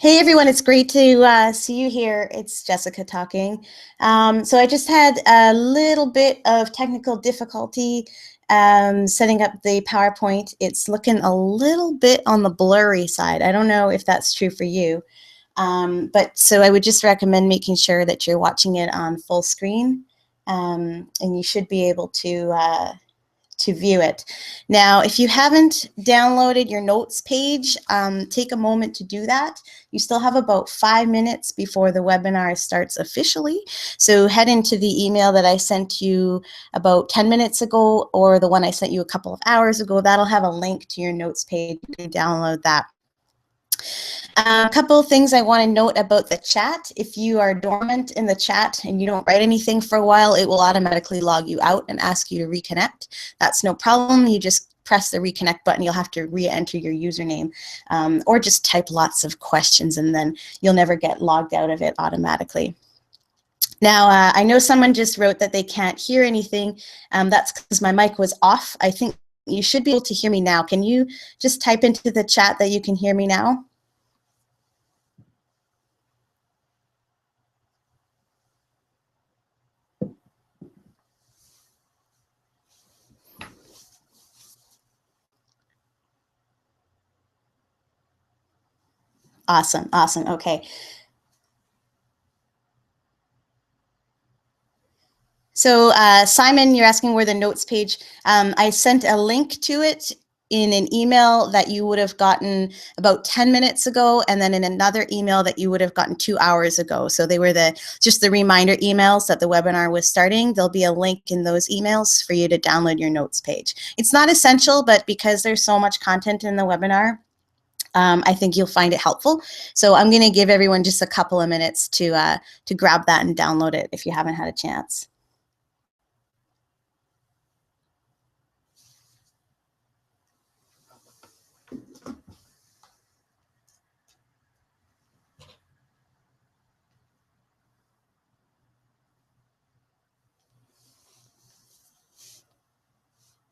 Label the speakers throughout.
Speaker 1: Hey everyone, it's great to see you here. It's Jessica talking. So I just had a little bit of technical difficulty setting up the PowerPoint. It's looking a little bit on the blurry side. I don't know if that's true for you, but so I would just recommend making sure that you're watching it on full screen, and you should be able to view it. Now, if you haven't downloaded your notes page, take a moment to do that. You still have about 5 minutes before the webinar starts officially. So head into the email that I sent you about 10 minutes ago, or the one I sent you a couple of hours ago. That'll have a link to your notes page. You can download that. A couple of things I want to note about the chat. If you are dormant in the chat and you don't write anything for a while, it will automatically log you out and ask you to reconnect. That's no problem. You just press the reconnect button. You'll have to re-enter your username, or just type lots of questions, and then you'll never get logged out of it automatically. Now, I know someone just wrote that they can't hear anything. That's because my mic was off. I think you should be able to hear me now. Can you just type into the chat that you can hear me now? Awesome, awesome, okay. So Simon, you're asking where the notes page, I sent a link to it in an email that you would have gotten about 10 minutes ago, and then in another email that you would have gotten 2 hours ago. So they were just the reminder emails that the webinar was starting. There'll be a link in those emails for you to download your notes page. It's not essential, but because there's so much content in the webinar, I think you'll find it helpful. So I'm going to give everyone just a couple of minutes to grab that and download it if you haven't had a chance.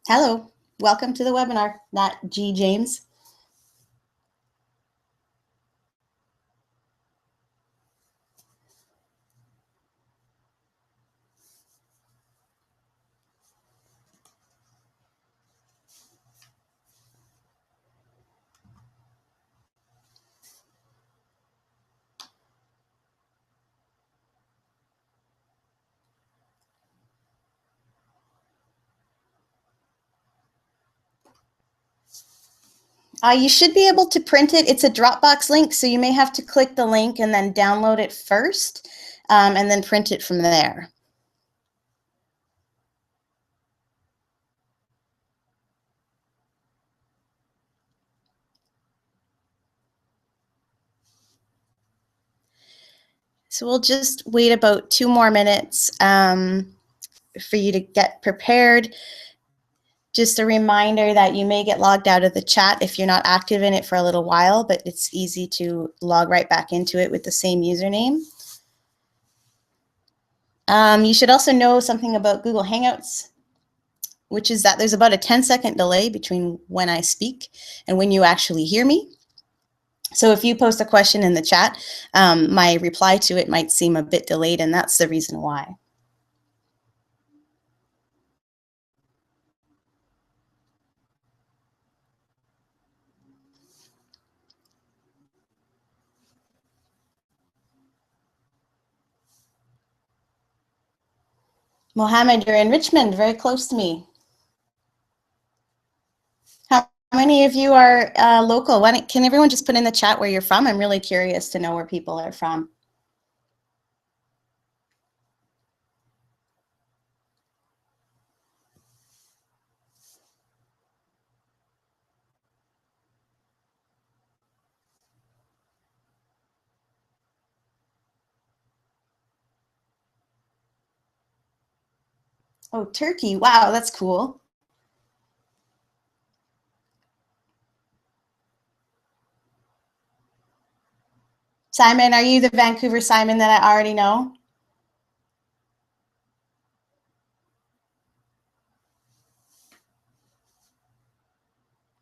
Speaker 1: Hello, welcome to the webinar, Nat G. James. You should be able to print it. It's a Dropbox link, so you may have to click the link and then download it first, and then print it from there. So we'll just wait about 2 more minutes for you to get prepared. Just a reminder that you may get logged out of the chat if you're not active in it for a little while, but it's easy to log right back into it with the same username. You should also know something about Google Hangouts, which is that there's about a 10-second delay between when I speak and when you actually hear me. So if you post a question in the chat, my reply to it might seem a bit delayed, and that's the reason why. Mohammed, you're in Richmond, very close to me. How many of you are local? Can everyone just put in the chat where you're from? I'm really curious to know where people are from. Oh, Turkey. Wow, that's cool. Simon, are you the Vancouver Simon that I already know?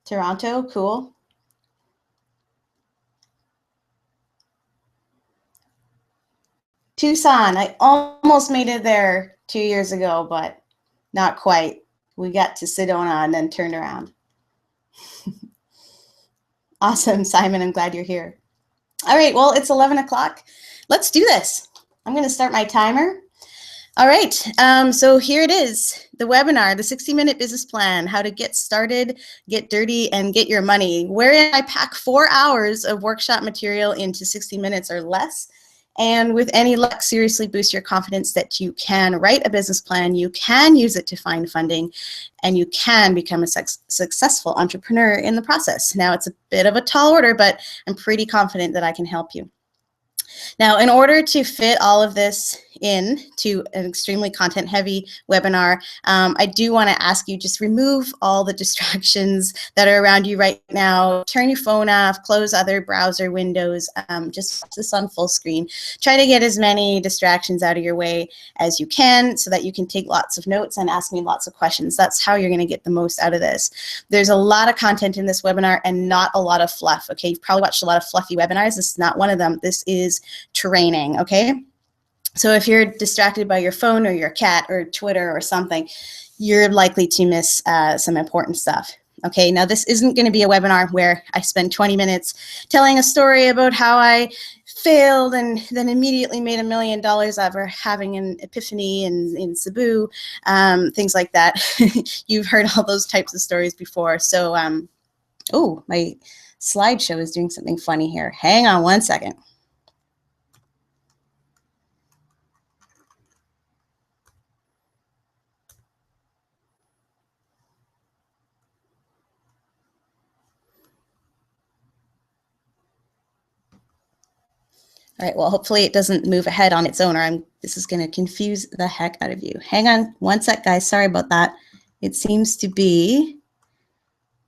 Speaker 1: Toronto, cool. Tucson. I almost made it there 2 years ago, but not quite. We got to Sedona and then turned around. Awesome, Simon. I'm glad you're here. All right, well, it's 11 o'clock. Let's do this. I'm going to start my timer. All right, so here it is, the webinar, the 60-minute business plan, how to get started, get dirty, and get your money, wherein I pack 4 hours of workshop material into 60 minutes or less. And with any luck, seriously boost your confidence that you can write a business plan, you can use it to find funding, and you can become a successful entrepreneur in the process. Now, it's a bit of a tall order, but I'm pretty confident that I can help you. Now, in order to fit all of this into an extremely content-heavy webinar, I do want to ask you just remove all the distractions that are around you right now. Turn your phone off, close other browser windows, just watch this on full screen. Try to get as many distractions out of your way as you can so that you can take lots of notes and ask me lots of questions. That's how you're going to get the most out of this. There's a lot of content in this webinar and not a lot of fluff, okay? You've probably watched a lot of fluffy webinars. This is not one of them. This is training, okay? So if you're distracted by your phone or your cat or Twitter or something, you're likely to miss some important stuff. Okay, now this isn't going to be a webinar where I spend 20 minutes telling a story about how I failed and then immediately made $1 million after having an epiphany in Cebu, things like that. You've heard all those types of stories before. So, oh, my slideshow is doing something funny here. Hang on one second. All right, well, hopefully it doesn't move ahead on its own, or this is going to confuse the heck out of you. Hang on one sec, guys. Sorry about that. It seems to be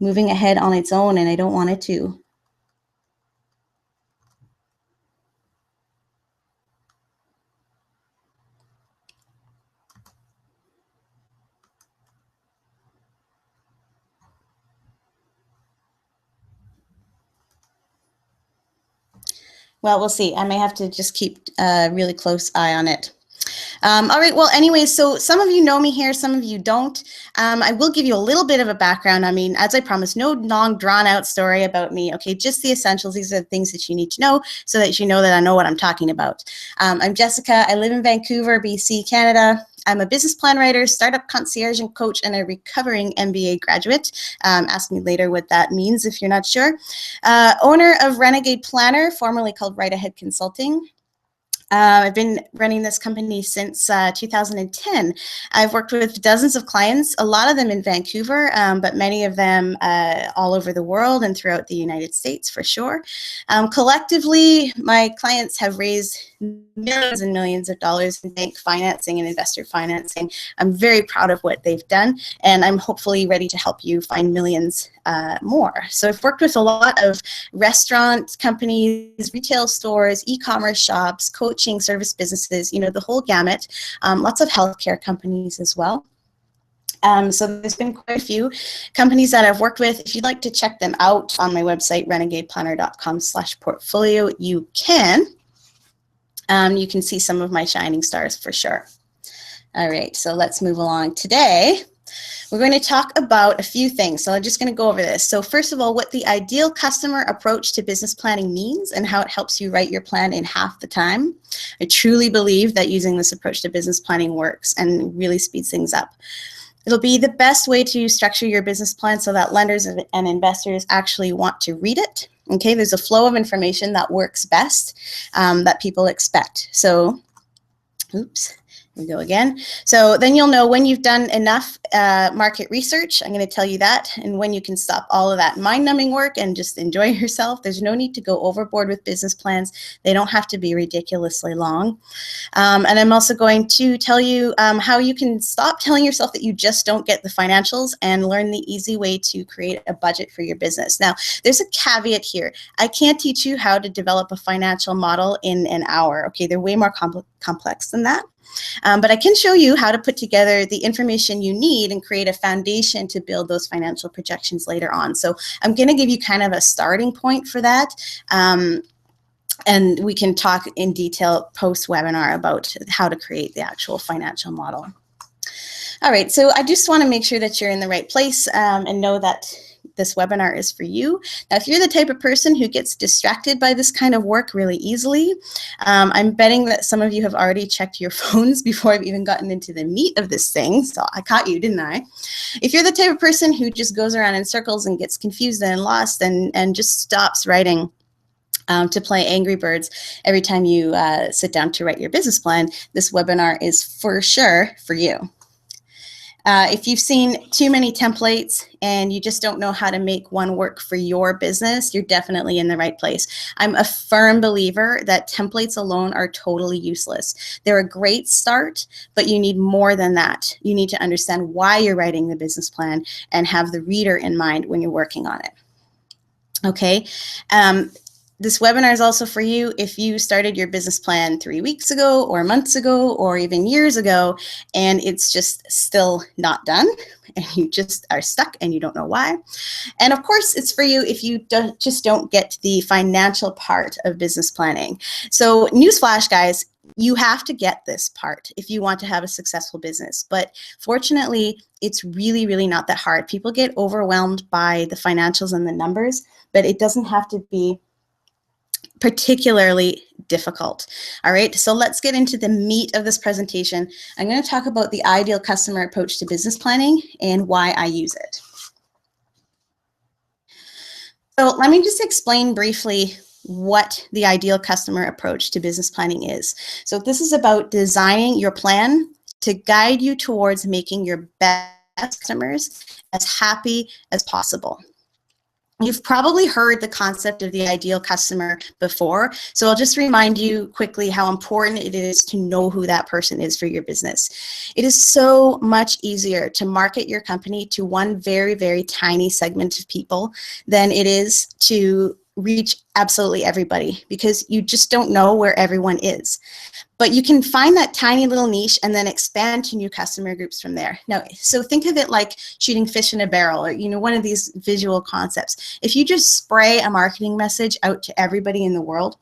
Speaker 1: moving ahead on its own, and I don't want it to. Well, we'll see. I may have to just keep a really close eye on it. All right, well, anyways, so some of you know me here, some of you don't. I will give you a little bit of a background. I mean, as I promised, no long drawn-out story about me, okay? Just the essentials. These are the things that you need to know so that you know that I know what I'm talking about. I'm Jessica. I live in Vancouver, BC, Canada. I'm a business plan writer, startup concierge and coach, and a recovering MBA graduate. Ask me later what that means if you're not sure. Owner of Renegade Planner, formerly called Right Ahead Consulting. I've been running this company since 2010. I've worked with dozens of clients, a lot of them in Vancouver, but many of them all over the world and throughout the United States for sure. Collectively, my clients have raised millions and millions of dollars in bank financing and investor financing. I'm very proud of what they've done, and I'm hopefully ready to help you find millions more. So I've worked with a lot of restaurant companies, retail stores, e-commerce shops, coaching service businesses, you know, the whole gamut, lots of healthcare companies as well. So there's been quite a few companies that I've worked with. If you'd like to check them out on my website, renegadeplanner.com/portfolio, you can. You can see some of my shining stars for sure. All right, so let's move along. Today, we're going to talk about a few things. So I'm just going to go over this. So first of all, what the ideal customer approach to business planning means and how it helps you write your plan in half the time. I truly believe that using this approach to business planning works and really speeds things up. It'll be the best way to structure your business plan so that lenders and investors actually want to read it. Okay, there's a flow of information that works best that people expect. So, oops. Here we go again. So then you'll know when you've done enough market research. I'm going to tell you that, and when you can stop all of that mind-numbing work and just enjoy yourself. There's no need to go overboard with business plans. They don't have to be ridiculously long. And I'm also going to tell you how you can stop telling yourself that you just don't get the financials and learn the easy way to create a budget for your business. Now, there's a caveat here. I can't teach you how to develop a financial model in an hour. Okay, they're way more complex than that. But I can show you how to put together the information you need and create a foundation to build those financial projections later on. So I'm going to give you kind of a starting point for that. And we can talk in detail post-webinar about how to create the actual financial model. All right, so I just want to make sure that you're in the right place and know that this webinar is for you. Now, if you're the type of person who gets distracted by this kind of work really easily, I'm betting that some of you have already checked your phones before I've even gotten into the meat of this thing. So I caught you, didn't I? If you're the type of person who just goes around in circles and gets confused and lost and just stops writing to play Angry Birds every time you sit down to write your business plan, this webinar is for sure for you. If you've seen too many templates and you just don't know how to make one work for your business, you're definitely in the right place. I'm a firm believer that templates alone are totally useless. They're a great start, but you need more than that. You need to understand why you're writing the business plan and have the reader in mind when you're working on it. Okay. This webinar is also for you if you started your business plan 3 weeks ago or months ago or even years ago and it's just still not done and you just are stuck and you don't know why. And of course, it's for you if you just don't get the financial part of business planning. So newsflash, guys, you have to get this part if you want to have a successful business. But fortunately, it's really, really not that hard. People get overwhelmed by the financials and the numbers, but it doesn't have to be particularly difficult. All right, so let's get into the meat of this presentation. I'm going to talk about the ideal customer approach to business planning and why I use it. So let me just explain briefly what the ideal customer approach to business planning is. So this is about designing your plan to guide you towards making your best customers as happy as possible. You've probably heard the concept of the ideal customer before, so I'll just remind you quickly how important it is to know who that person is for your business. It is so much easier to market your company to one very, very tiny segment of people than it is to reach absolutely everybody because you just don't know where everyone is. But you can find that tiny little niche and then expand to new customer groups from there. Now, so think of it like shooting fish in a barrel or, one of these visual concepts. If you just spray a marketing message out to everybody in the world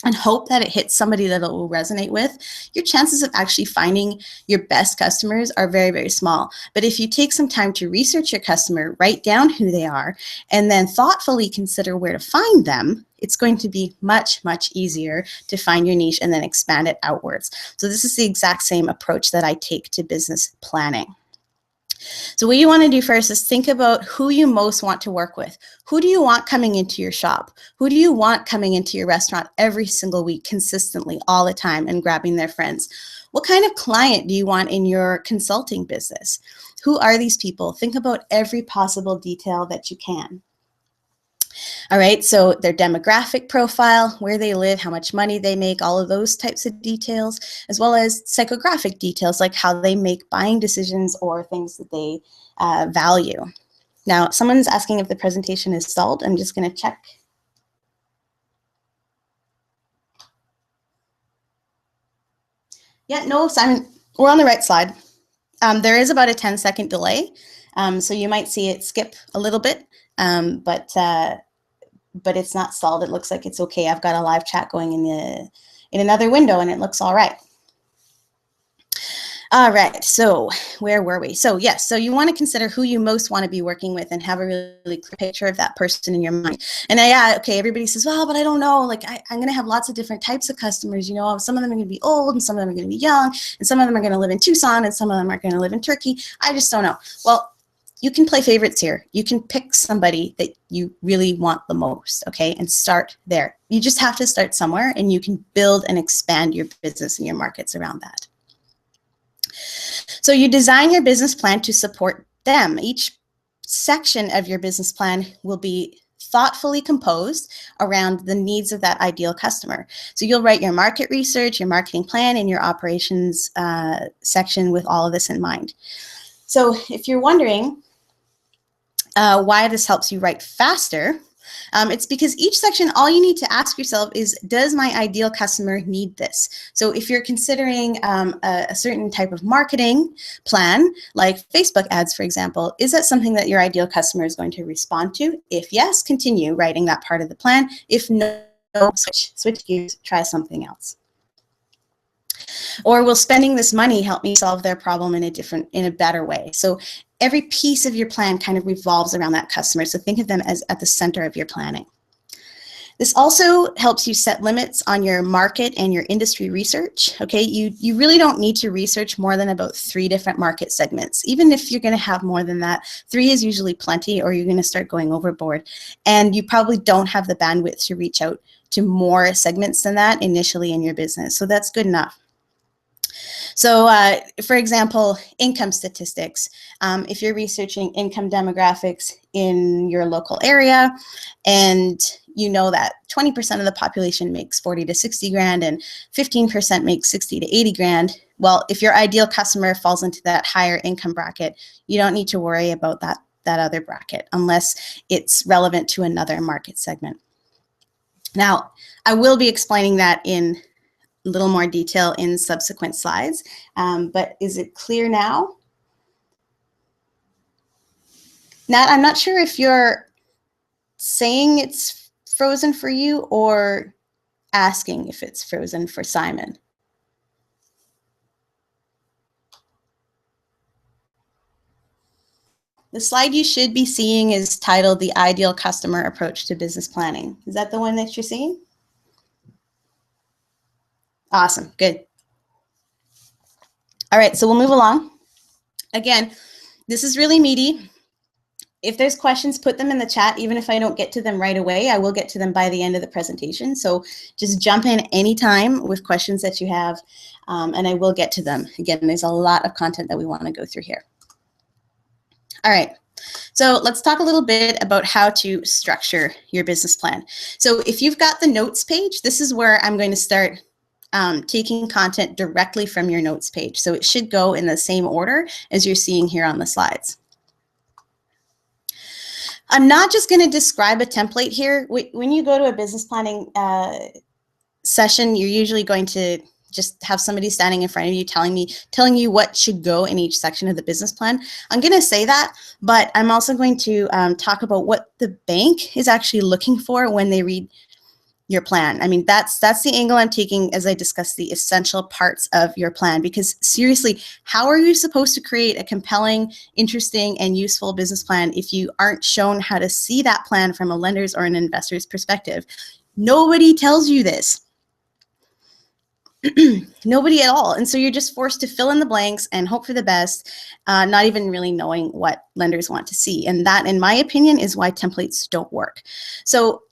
Speaker 1: and hope that it hits somebody that it will resonate with, your chances of actually finding your best customers are very, very small. But if you take some time to research your customer, write down who they are, and then thoughtfully consider where to find them, it's going to be much, much easier to find your niche and then expand it outwards. So this is the exact same approach that I take to business planning. So what you want to do first is think about who you most want to work with. Who do you want coming into your shop? Who do you want coming into your restaurant every single week, consistently, all the time, and grabbing their friends? What kind of client do you want in your consulting business? Who are these people? Think about every possible detail that you can. All right, so their demographic profile, where they live, how much money they make, all of those types of details, as well as psychographic details like how they make buying decisions or things that they value. Now, someone's asking if the presentation is stalled. I'm just going to check. Yeah, no, Simon, we're on the right slide. There is about a 10-second delay, so you might see it skip a little bit, but it's not stalled. It looks like it's okay. I've got a live chat going in another window and it looks all right. All right, so where were we? So yes, so you want to consider who you most want to be working with and have a really clear picture of that person in your mind. And yeah, okay, everybody says, well, but I don't know, like I'm going to have lots of different types of customers, some of them are going to be old and some of them are going to be young and some of them are going to live in Tucson and some of them are going to live in Turkey. I just don't know. Well, you can play favorites here. You can pick somebody that you really want the most, okay, and start there. You just have to start somewhere and you can build and expand your business and your markets around that. So you design your business plan to support them. Each section of your business plan will be thoughtfully composed around the needs of that ideal customer. So you'll write your market research, your marketing plan, and your operations section with all of this in mind. So if you're wondering why this helps you write faster, it's because each section, all you need to ask yourself is, does my ideal customer need this? So if you're considering a certain type of marketing plan, like Facebook ads, for example, is that something that your ideal customer is going to respond to? If yes, continue writing that part of the plan. If no, no, switch gears, try something else? Or will spending this money help me solve their problem in a better way? So every piece of your plan kind of revolves around that customer. So think of them as at the center of your planning. This also helps you set limits on your market and your industry research. Okay, you really don't need to research more than about 3 different market segments. Even if you're going to have more than that, 3 is usually plenty, or you're going to start going overboard. And you probably don't have the bandwidth to reach out to more segments than that initially in your business. So that's good enough. So for example, income statistics. If you're researching income demographics in your local area and you know that 20% of the population makes 40 to 60 grand and 15% makes 60 to 80 grand, well, if your ideal customer falls into that higher income bracket, you don't need to worry about that other bracket unless it's relevant to another market segment. Now, I will be explaining that in a little more detail in subsequent slides, but is it clear now? Nat, I'm not sure if you're saying it's frozen for you or asking if it's frozen for Simon. The slide you should be seeing is titled The Ideal Customer Approach to Business Planning. Is that the one that you're seeing? Awesome, good. All right, so we'll move along. Again, this is really meaty. If there's questions, put them in the chat. Even if I don't get to them right away, I will get to them by the end of the presentation. So just jump in anytime with questions that you have, and I will get to them. Again, there's a lot of content that we want to go through here. All right, so let's talk a little bit about how to structure your business plan. So if you've got the notes page, this is where I'm going to start taking content directly from your notes page. So it should go in the same order as you're seeing here on the slides. I'm not just going to describe a template here. When you go to a business planning session, you're usually going to just have somebody standing in front of you telling you what should go in each section of the business plan. I'm going to say that, but I'm also going to talk about what the bank is actually looking for when they read your plan. I mean, that's the angle I'm taking as I discuss the essential parts of your plan, because seriously, how are you supposed to create a compelling, interesting, and useful business plan if you aren't shown how to see that plan from a lender's or an investor's perspective? Nobody tells you this. Nobody at all. And so you're just forced to fill in the blanks and hope for the best, not even really knowing what lenders want to see. And that, in my opinion, is why templates don't work. So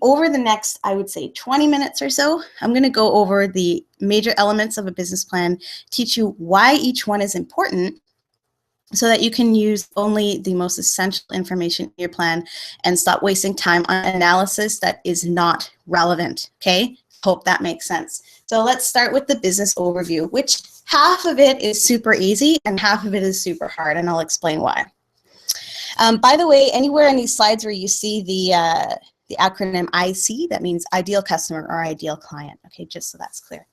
Speaker 1: over the next, I would say 20 minutes or so, I'm going to go over the major elements of a business plan, teach you why each one is important so that you can use only the most essential information in your plan and stop wasting time on analysis that is not relevant, okay? Hope that makes sense. So let's start with the business overview, which half of it is super easy and half of it is super hard, and I'll explain why. By the way, anywhere in these slides where you see the acronym IC, that means ideal customer or ideal client, okay, just so that's clear.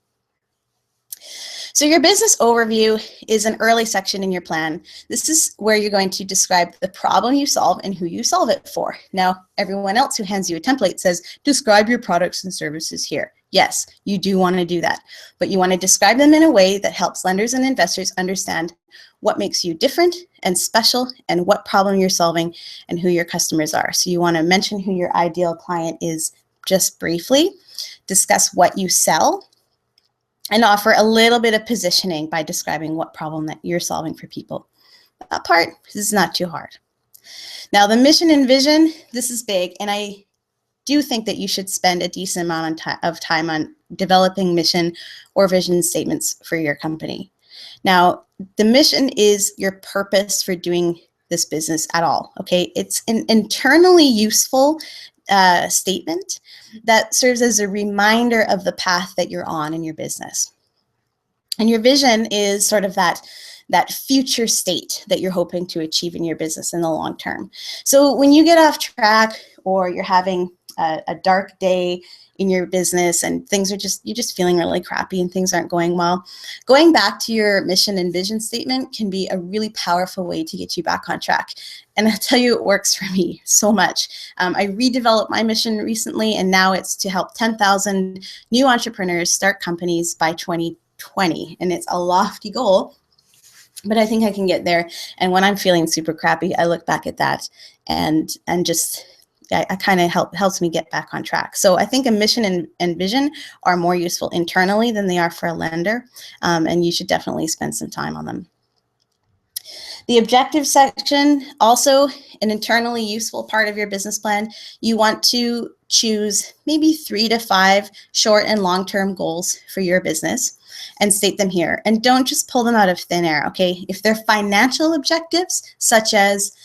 Speaker 1: So your business overview is an early section in your plan. This is where you're going to describe the problem you solve and who you solve it for. Now, everyone else who hands you a template says, describe your products and services here. Yes, you do want to do that, but you want to describe them in a way that helps lenders and investors understand what makes you different and special and what problem you're solving and who your customers are. So you want to mention who your ideal client is just briefly, discuss what you sell, and offer a little bit of positioning by describing what problem that you're solving for people. That part is not too hard. Now the mission and vision, this is big, and I do think that you should spend a decent amount of time on developing mission or vision statements for your company. Now, the mission is your purpose for doing this business at all, okay? It's an internally useful statement that serves as a reminder of the path that you're on in your business. And your vision is sort of that future state that you're hoping to achieve in your business in the long term. So when you get off track or you're having a dark day in your business and things are you're just feeling really crappy and things aren't going well, going back to your mission and vision statement can be a really powerful way to get you back on track. And I'll tell you, it works for me so much. I redeveloped my mission recently, and now it's to help 10,000 new entrepreneurs start companies by 2020. And it's a lofty goal, but I think I can get there. And when I'm feeling super crappy, I look back at that and just, I kind of helps me get back on track. So I think a mission and vision are more useful internally than they are for a lender. And you should definitely spend some time on them. The objective section, also an internally useful part of your business plan. You want to choose maybe 3 to 5 short and long-term goals for your business and state them here. And don't just pull them out of thin air, okay? If they're financial objectives, such as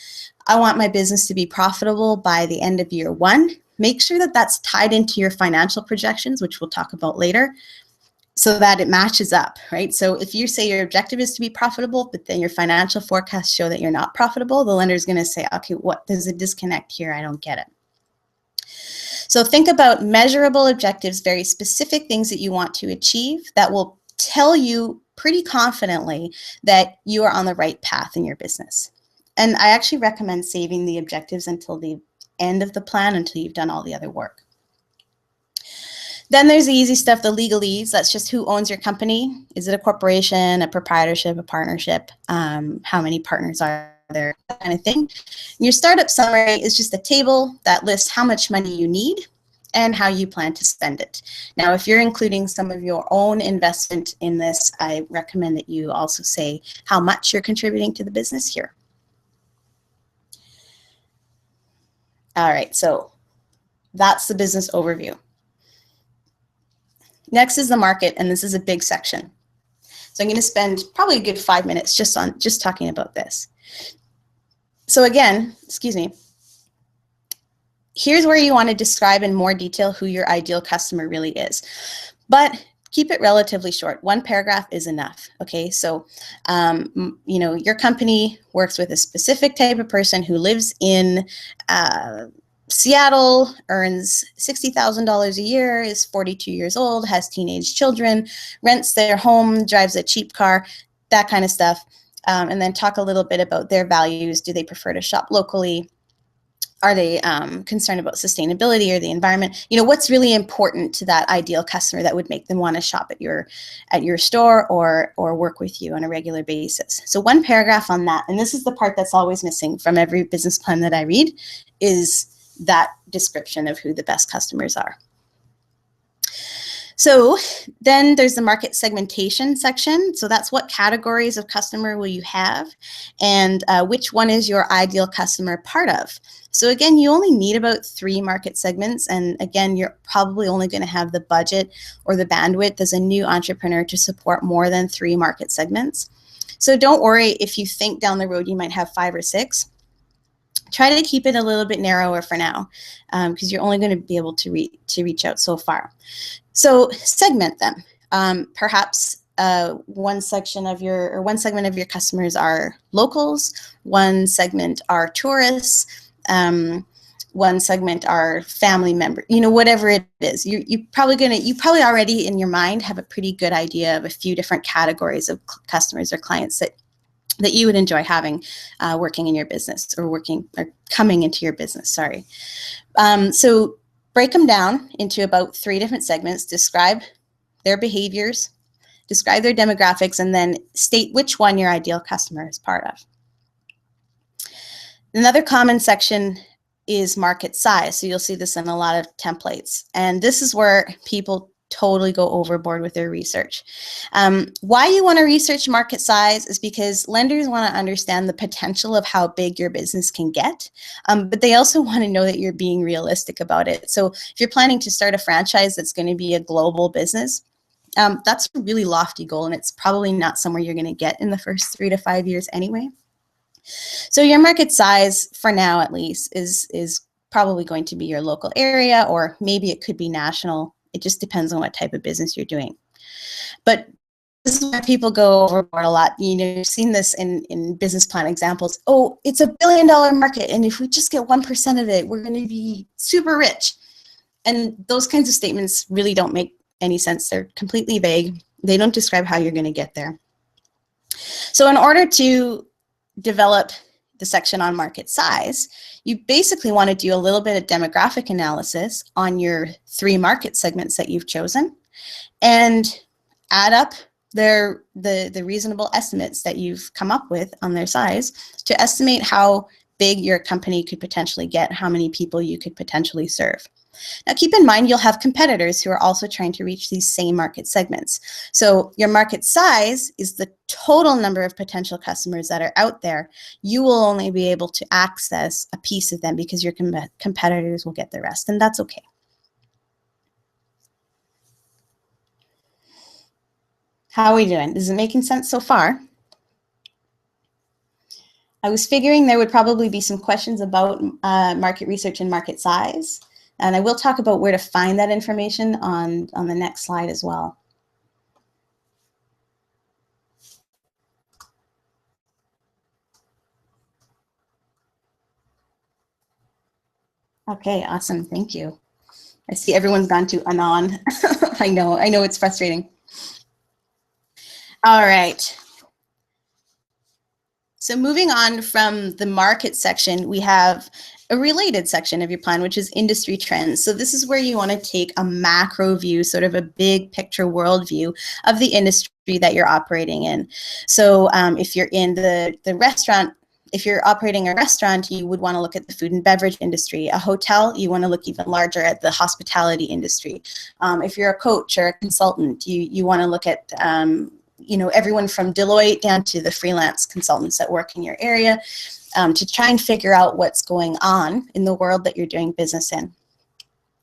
Speaker 1: I want my business to be profitable by the end of year 1, make sure that that's tied into your financial projections, which we'll talk about later, so that it matches up, right? So if you say your objective is to be profitable, but then your financial forecasts show that you're not profitable, the lender is going to say, okay, what, there's a disconnect here. I don't get it. So think about measurable objectives, very specific things that you want to achieve that will tell you pretty confidently that you are on the right path in your business. And I actually recommend saving the objectives until the end of the plan, until you've done all the other work. Then there's the easy stuff, the legalese. That's just who owns your company. Is it a corporation, a proprietorship, a partnership? How many partners are there? That kind of thing. And your startup summary is just a table that lists how much money you need and how you plan to spend it. Now, if you're including some of your own investment in this, I recommend that you also say how much you're contributing to the business here. All right, so that's the business overview. Next is the market, and this is a big section. So I'm going to spend probably a good 5 minutes just talking about this. So again, excuse me, here's where you want to describe in more detail who your ideal customer really is. But keep it relatively short. 1 paragraph is enough, okay? So, you know, your company works with a specific type of person who lives in Seattle, earns $60,000 a year, is 42 years old, has teenage children, rents their home, drives a cheap car, that kind of stuff. And then talk a little bit about their values. Do they prefer to shop locally? Are they concerned about sustainability or the environment? You know, what's really important to that ideal customer that would make them want to shop at your store or work with you on a regular basis? So 1 paragraph on that, and this is the part that's always missing from every business plan that I read, is that description of who the best customers are. So then there's the market segmentation section. So that's what categories of customer will you have, and which one is your ideal customer part of. So again, you only need about 3 market segments. And again, you're probably only going to have the budget or the bandwidth as a new entrepreneur to support more than 3 market segments. So don't worry if you think down the road you might have 5 or 6. Try to keep it a little bit narrower for now, because you're only going to be able to reach out so far. So segment them. Perhaps one segment of your customers are locals, one segment are tourists, one segment are family members. You know, whatever it is, you probably already in your mind have a pretty good idea of a few different categories of customers or clients that you would enjoy having working in your business or coming into your business, sorry. So break them down into about 3 different segments, describe their behaviors, describe their demographics, and then state which one your ideal customer is part of. Another common section is market size. So you'll see this in a lot of templates. And this is where people totally go overboard with their research. Why you want to research market size is because lenders want to understand the potential of how big your business can get, but they also want to know that you're being realistic about it. So if you're planning to start a franchise that's going to be a global business, that's a really lofty goal, and it's probably not somewhere you're going to get in the first 3 to 5 years anyway. So your market size, for now at least, is probably going to be your local area, or maybe it could be national. It just depends on what type of business you're doing. But this is where people go overboard a lot. You know, you've seen this in business plan examples. Oh, it's $1 billion market, and if we just get 1% of it, we're going to be super rich. And those kinds of statements really don't make any sense. They're completely vague. They don't describe how you're going to get there. So in order to develop the section on market size, you basically want to do a little bit of demographic analysis on your 3 market segments that you've chosen and add up the reasonable estimates that you've come up with on their size to estimate how big your company could potentially get, how many people you could potentially serve. Now keep in mind you'll have competitors who are also trying to reach these same market segments. So your market size is the total number of potential customers that are out there. You will only be able to access a piece of them because your competitors will get the rest, and that's okay. How are we doing? Is it making sense so far? I was figuring there would probably be some questions about market research and market size. And I will talk about where to find that information on the next slide as well. Okay, awesome, thank you. I see everyone's gone to anon. I know it's frustrating. All right. So moving on from the market section, we have a related section of your plan, which is industry trends. So this is where you want to take a macro view, sort of a big picture world view of the industry that you're operating in. So if you're in the restaurant, if you're operating a restaurant, you would want to look at the food and beverage industry. A hotel, you want to look even larger at the hospitality industry. If you're a coach or a consultant, you want to look at everyone from Deloitte down to the freelance consultants that work in your area to try and figure out what's going on in the world that you're doing business in.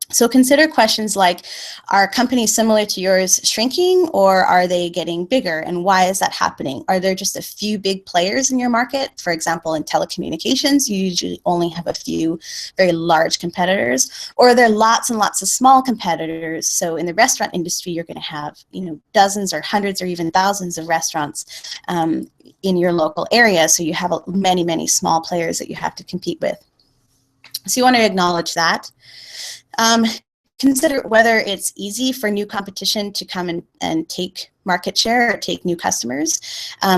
Speaker 1: So consider questions like, are companies similar to yours shrinking, or are they getting bigger, and why is that happening? Are there just a few big players in your market? For example, in telecommunications, you usually only have a few very large competitors, or are there lots and lots of small competitors? So in the restaurant industry, you're going to have dozens or hundreds or even thousands of restaurants in your local area, so you have many, many small players that you have to compete with. So you want to acknowledge that. Consider whether it's easy for new competition to come and take market share or take new customers.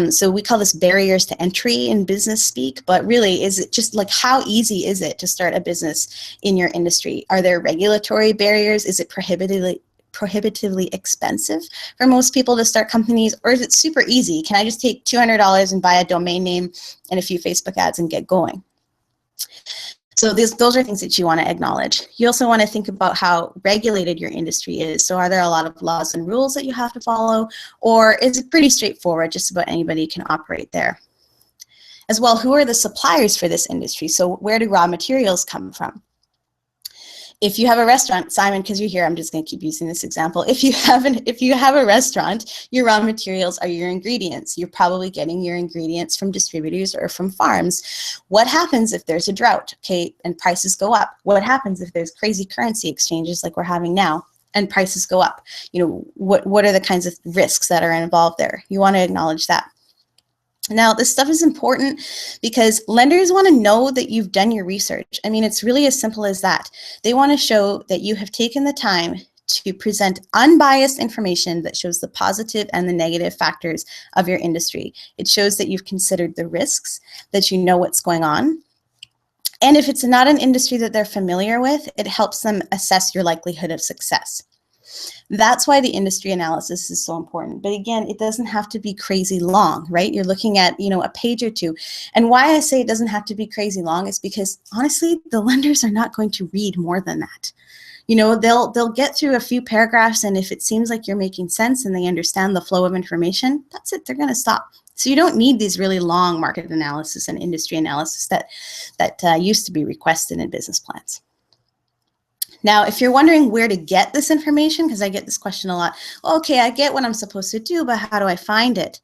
Speaker 1: So we call this barriers to entry in business speak, but really is it just like how easy is it to start a business in your industry? Are there regulatory barriers? Is it prohibitively expensive for most people to start companies, or is it super easy? Can I just take $200 and buy a domain name and a few Facebook ads and get going? So those are things that you want to acknowledge. You also want to think about how regulated your industry is. So are there a lot of laws and rules that you have to follow, or is it pretty straightforward, just about anybody can operate there? As well, who are the suppliers for this industry? So where do raw materials come from? If you have a restaurant, Simon, because you're here, I'm just going to keep using this example. If you have a restaurant, your raw materials are your ingredients. You're probably getting your ingredients from distributors or from farms. What happens if there's a drought, okay, and prices go up? What happens if there's crazy currency exchanges like we're having now and prices go up? What are the kinds of risks that are involved there? You want to acknowledge that. Now, this stuff is important because lenders want to know that you've done your research. I mean, it's really as simple as that. They want to show that you have taken the time to present unbiased information that shows the positive and the negative factors of your industry. It shows that you've considered the risks, that you know what's going on. And if it's not an industry that they're familiar with, it helps them assess your likelihood of success. That's why the industry analysis is so important. But again, it doesn't have to be crazy long, right? You're looking at, a page or two. And why I say it doesn't have to be crazy long is because honestly, the lenders are not going to read more than that. They'll get through a few paragraphs, and if it seems like you're making sense and they understand the flow of information, that's it, they're going to stop. So you don't need these really long market analysis and industry analysis that used to be requested in business plans. Now, if you're wondering where to get this information, because I get this question a lot, okay, I get what I'm supposed to do, but how do I find it?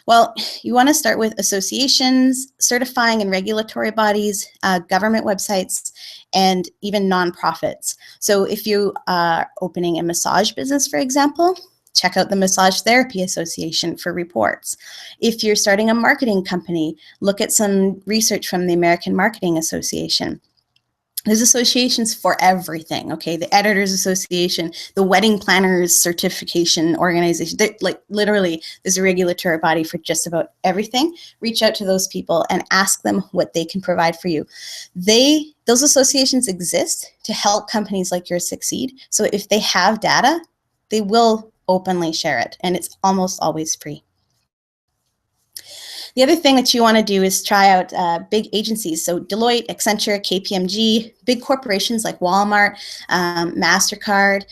Speaker 1: Well, you want to start with associations, certifying and regulatory bodies, government websites, and even nonprofits. So if you are opening a massage business, for example, check out the Massage Therapy Association for reports. If you're starting a marketing company, look at some research from the American Marketing Association. There's associations for everything, okay? The Editors Association, the Wedding Planners Certification Organization, like literally there's a regulatory body for just about everything. Reach out to those people and ask them what they can provide for you. Those associations exist to help companies like yours succeed. So if they have data, they will openly share it, and it's almost always free. The other thing that you want to do is try out big agencies. So Deloitte, Accenture, KPMG, big corporations like Walmart, MasterCard,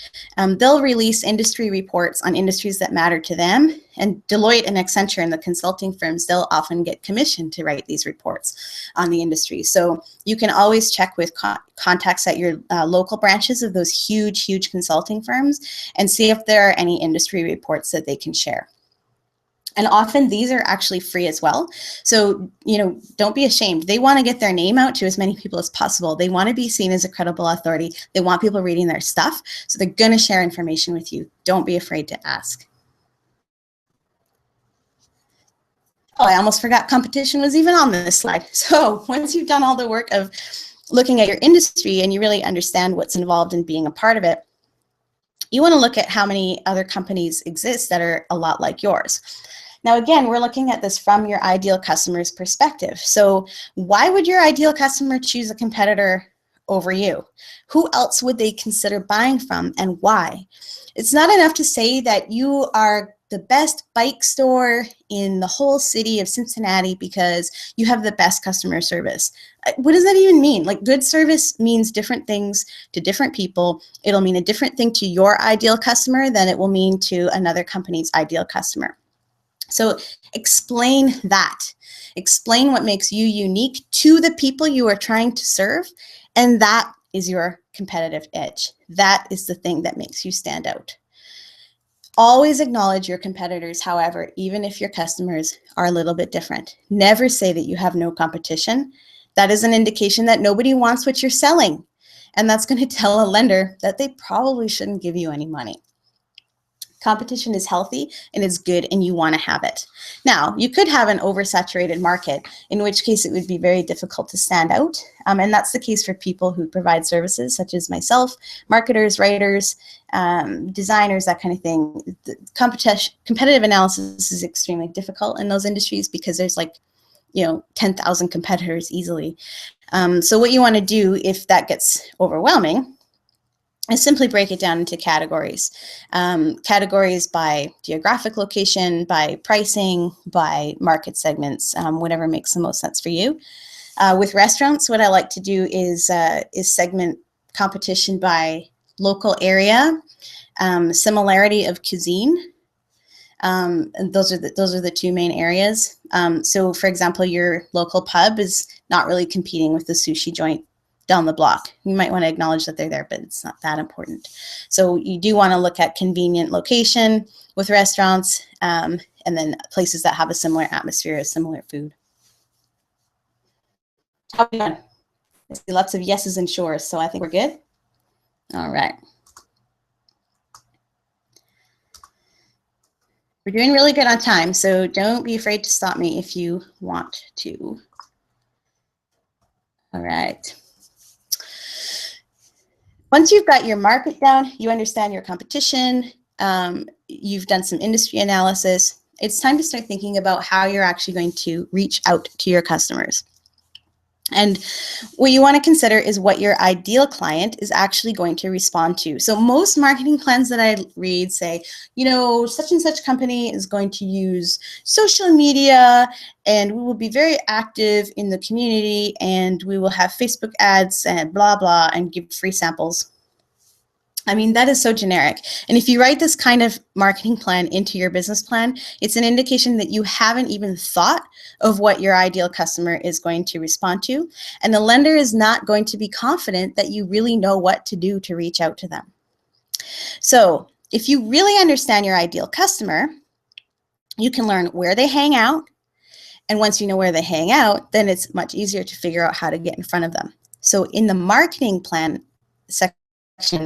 Speaker 1: they'll release industry reports on industries that matter to them. And Deloitte and Accenture and the consulting firms, they'll often get commissioned to write these reports on the industry. So you can always check with contacts at your local branches of those huge, huge consulting firms and see if there are any industry reports that they can share. And often these are actually free as well. So, don't be ashamed. They want to get their name out to as many people as possible. They want to be seen as a credible authority. They want people reading their stuff. So they're going to share information with you. Don't be afraid to ask. Oh, I almost forgot competition was even on this slide. So once you've done all the work of looking at your industry and you really understand what's involved in being a part of it, you want to look at how many other companies exist that are a lot like yours. Now, again, we're looking at this from your ideal customer's perspective. So why would your ideal customer choose a competitor over you? Who else would they consider buying from and why? It's not enough to say that you are the best bike store in the whole city of Cincinnati because you have the best customer service. What does that even mean? Like, good service means different things to different people. It'll mean a different thing to your ideal customer than it will mean to another company's ideal customer. So explain that. Explain what makes you unique to the people you are trying to serve, and that is your competitive edge. That is the thing that makes you stand out. Always acknowledge your competitors, however, even if your customers are a little bit different. Never say that you have no competition. That is an indication that nobody wants what you're selling, and that's going to tell a lender that they probably shouldn't give you any money. Competition is healthy and it's good, and you want to have it. Now, you could have an oversaturated market, in which case it would be very difficult to stand out. And that's the case for people who provide services such as myself, marketers, writers, designers, that kind of thing. The competitive analysis is extremely difficult in those industries because there's 10,000 competitors easily. So what you want to do if that gets overwhelming is simply break it down into categories. Categories by geographic location, by pricing, by market segments, whatever makes the most sense for you. With restaurants, what I like to do is segment competition by local area, similarity of cuisine. And those are the two main areas. So for example, your local pub is not really competing with the sushi joint down the block. You might want to acknowledge that they're there, but it's not that important. So you do want to look at convenient location with restaurants, and then places that have a similar atmosphere, similar food. How are we doing? I see lots of yeses and sures, so I think we're good. All right. We're doing really good on time, so don't be afraid to stop me if you want to. All right. Once you've got your market down, you understand your competition, you've done some industry analysis, it's time to start thinking about how you're actually going to reach out to your customers. And what you want to consider is what your ideal client is actually going to respond to. So most marketing plans that I read say, such and such company is going to use social media, and we will be very active in the community, and we will have Facebook ads and blah, blah, and give free samples. I mean, that is so generic. And if you write this kind of marketing plan into your business plan, it's an indication that you haven't even thought of what your ideal customer is going to respond to. And the lender is not going to be confident that you really know what to do to reach out to them. So if you really understand your ideal customer, you can learn where they hang out. And once you know where they hang out, then it's much easier to figure out how to get in front of them. So in the marketing plan section,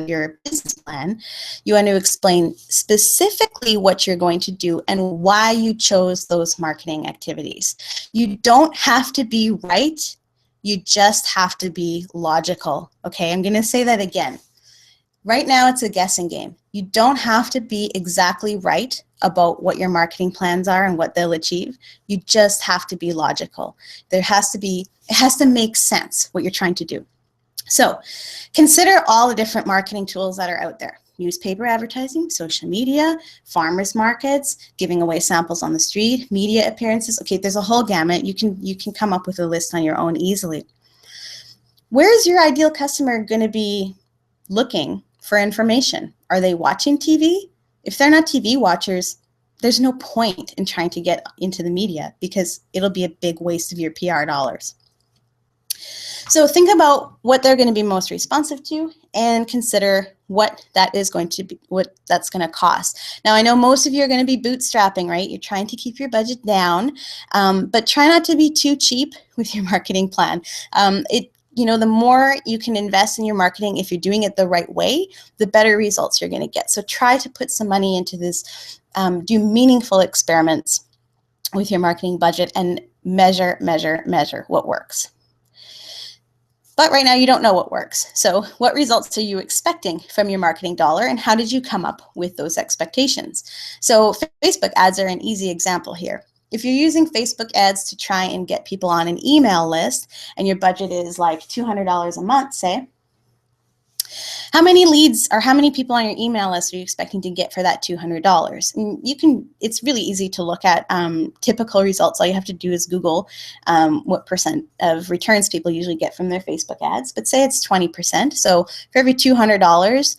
Speaker 1: your business plan, you want to explain specifically what you're going to do and why you chose those marketing activities. You don't have to be right You just have to be logical. Okay, I'm going to say that again. Right now, it's a guessing game. You don't have to be exactly right about what your marketing plans are and what they'll achieve. You just have to be logical. It has to make sense what you're trying to do. So consider all the different marketing tools that are out there. Newspaper advertising, social media, farmers markets, giving away samples on the street, media appearances. Okay, there's a whole gamut. You can come up with a list on your own easily. Where is your ideal customer going to be looking for information? Are they watching TV? If they're not TV watchers, there's no point in trying to get into the media because it'll be a big waste of your PR dollars. So think about what they're going to be most responsive to and consider what that is going to be, what that's going to cost. Now, I know most of you are going to be bootstrapping, right? You're trying to keep your budget down, but try not to be too cheap with your marketing plan. The more you can invest in your marketing, if you're doing it the right way, the better results you're going to get. So try to put some money into this, do meaningful experiments with your marketing budget and measure what works. But right now you don't know what works. So what results are you expecting from your marketing dollar and how did you come up with those expectations? So Facebook ads are an easy example here. If you're using Facebook ads to try and get people on an email list and your budget is like $200 a month, say, how many leads or how many people on your email list are you expecting to get for that $200? And it's really easy to look at typical results. All you have to do is Google what percent of returns people usually get from their Facebook ads, but say it's 20%. So for every $200,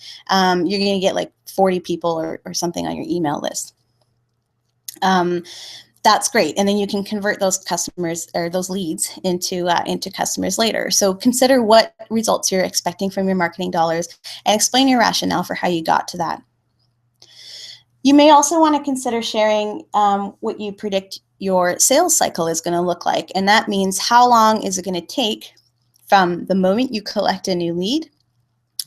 Speaker 1: you're going to get like 40 people or something on your email list. That's great, and then you can convert those customers or those leads into customers later. So consider what results you're expecting from your marketing dollars and explain your rationale for how you got to that. You may also want to consider sharing what you predict your sales cycle is going to look like, and that means how long is it going to take from the moment you collect a new lead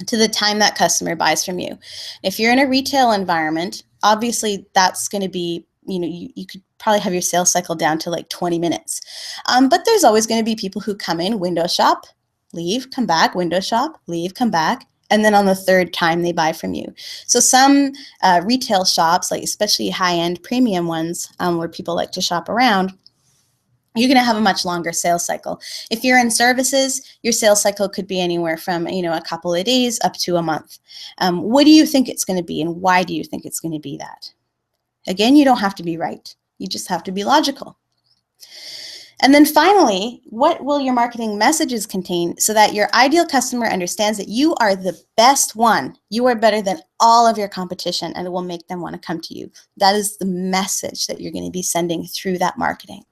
Speaker 1: to the time that customer buys from you. If you're in a retail environment, obviously that's going to be, you could probably have your sales cycle down to like 20 minutes. But there's always going to be people who come in, window shop, leave, come back, window shop, leave, come back, and then on the third time they buy from you. So some retail shops, like especially high-end premium ones where people like to shop around, you're going to have a much longer sales cycle. If you're in services, your sales cycle could be anywhere from a couple of days up to a month. What do you think it's going to be, and why do you think it's going to be that? Again, you don't have to be right. You just have to be logical. And then finally, what will your marketing messages contain so that your ideal customer understands that you are the best one? You are better than all of your competition, and it will make them want to come to you. That is the message that you're going to be sending through that marketing.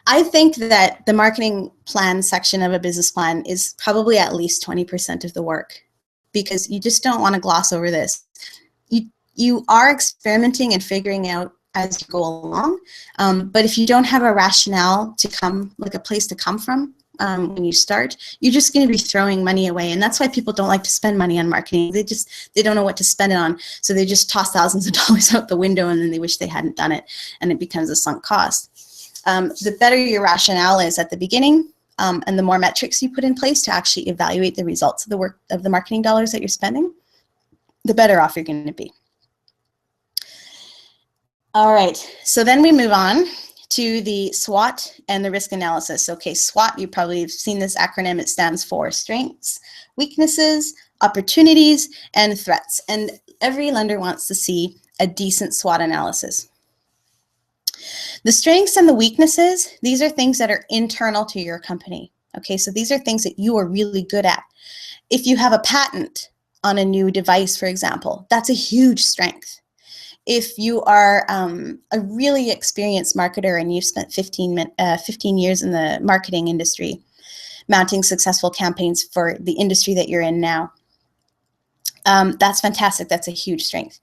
Speaker 1: I think that the marketing plan section of a business plan is probably at least 20% of the work, because you just don't want to gloss over this. You are experimenting and figuring out as you go along, but if you don't have a rationale to come, like a place to come from when you start, you're just going to be throwing money away. And that's why people don't like to spend money on marketing. They don't know what to spend it on, so they just toss thousands of dollars out the window and then they wish they hadn't done it, and it becomes a sunk cost. The better your rationale is at the beginning, and the more metrics you put in place to actually evaluate the results of the work of the marketing dollars that you're spending, the better off you're going to be. All right, so then we move on to the SWOT and the risk analysis. Okay, SWOT, you probably have seen this acronym. It stands for strengths, weaknesses, opportunities, and threats. And every lender wants to see a decent SWOT analysis. The strengths and the weaknesses, these are things that are internal to your company. Okay, so these are things that you are really good at. If you have a patent on a new device, for example, that's a huge strength. If you are a really experienced marketer and you've spent 15 years in the marketing industry, mounting successful campaigns for the industry that you're in now, that's fantastic. That's a huge strength.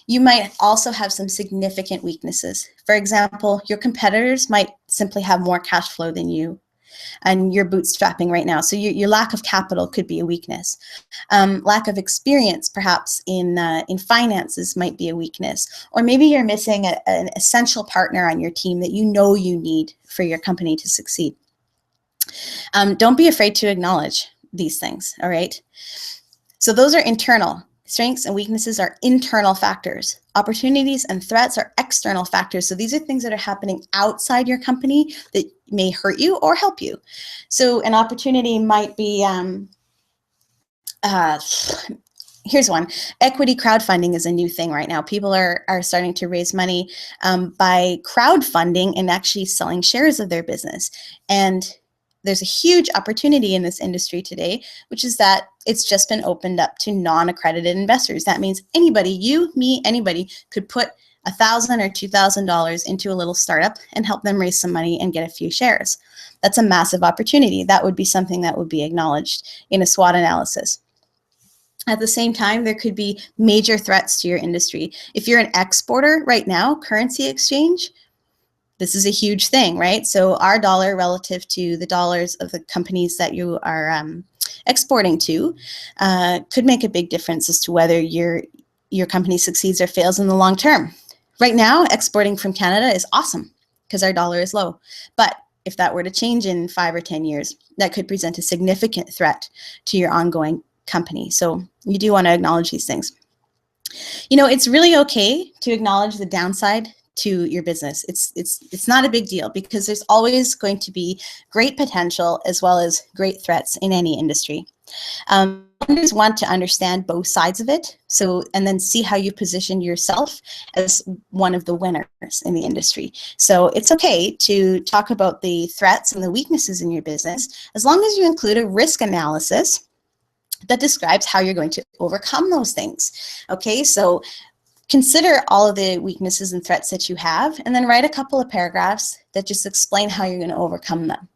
Speaker 1: You might also have some significant weaknesses. For example, your competitors might simply have more cash flow than you, and you're bootstrapping right now. So your lack of capital could be a weakness. Lack of experience, perhaps in finances, might be a weakness. Or maybe you're missing an essential partner on your team that you know you need for your company to succeed. Don't be afraid to acknowledge these things, all right? So those are internal. Strengths and weaknesses are internal factors. Opportunities and threats are external factors. So these are things that are happening outside your company that may hurt you or help you. So an opportunity might be, here's one. Equity crowdfunding is a new thing right now. People are starting to raise money by crowdfunding and actually selling shares of their business. And there's a huge opportunity in this industry today, which is that it's just been opened up to non-accredited investors. That means anybody, you, me, anybody could put $1,000 or $2,000 into a little startup and help them raise some money and get a few shares. That's a massive opportunity. That would be something that would be acknowledged in a SWOT analysis. At the same time, there could be major threats to your industry. If you're an exporter right now, currency exchange, this is a huge thing, right? So our dollar relative to the dollars of the companies that you are exporting to could make a big difference as to whether your company succeeds or fails in the long term. Right now, exporting from Canada is awesome because our dollar is low. But if that were to change in 5 or 10 years, that could present a significant threat to your ongoing company. So you do want to acknowledge these things. You know, it's really okay to acknowledge the downside to your business. It's not a big deal because there's always going to be great potential as well as great threats in any industry. Founders want to understand both sides of it, and then see how you position yourself as one of the winners in the industry. So it's okay to talk about the threats and the weaknesses in your business as long as you include a risk analysis that describes how you're going to overcome those things. Okay, so consider all of the weaknesses and threats that you have, and then write a couple of paragraphs that just explain how you're going to overcome them.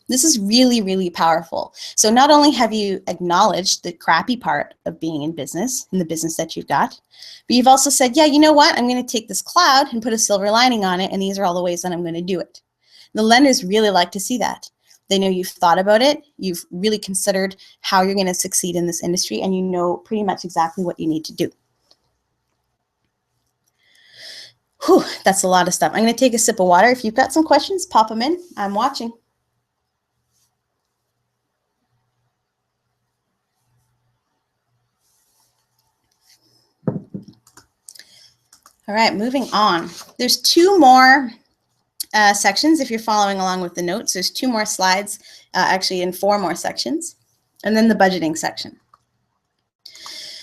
Speaker 1: This is really, really powerful. So not only have you acknowledged the crappy part of being in the business that you've got, but you've also said, yeah, you know what? I'm going to take this cloud and put a silver lining on it, and these are all the ways that I'm going to do it. The lenders really like to see that. They know you've thought about it, you've really considered how you're going to succeed in this industry, and you know pretty much exactly what you need to do. Whew, that's a lot of stuff. I'm going to take a sip of water. If you've got some questions, pop them in. I'm watching. All right, moving on. There's 2 more sections. If you're following along with the notes, there's 2 more slides, actually in 4 more sections, and then the budgeting section.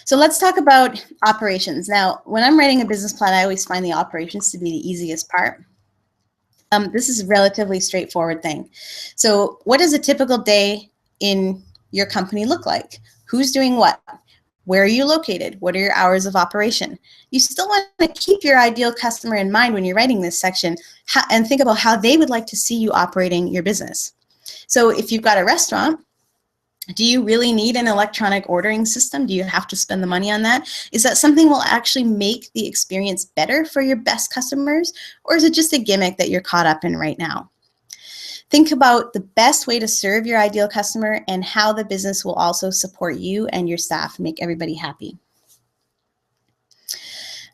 Speaker 1: So let's talk about operations. Now, when I'm writing a business plan, I always find the operations to be the easiest part. This is a relatively straightforward thing. So what does a typical day in your company look like? Who's doing what? Where are you located? What are your hours of operation? You still want to keep your ideal customer in mind when you're writing this section, and think about how they would like to see you operating your business. So if you've got a restaurant, do you really need an electronic ordering system? Do you have to spend the money on that? Is that something that will actually make the experience better for your best customers? Or is it just a gimmick that you're caught up in right now? Think about the best way to serve your ideal customer and how the business will also support you and your staff, make everybody happy.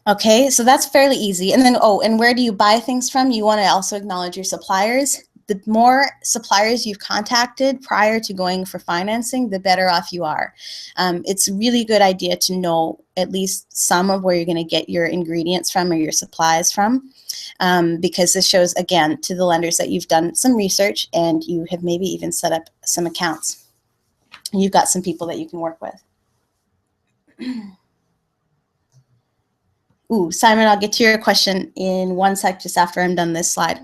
Speaker 1: Okay, so that's fairly easy. And then, and where do you buy things from? You want to also acknowledge your suppliers. The more suppliers you've contacted prior to going for financing, the better off you are. It's a really good idea to know at least some of where you're going to get your ingredients from or your supplies from, because this shows, again, to the lenders that you've done some research and you have maybe even set up some accounts. And you've got some people that you can work with. Ooh, Simon, I'll get to your question in 1 sec, just after I'm done this slide.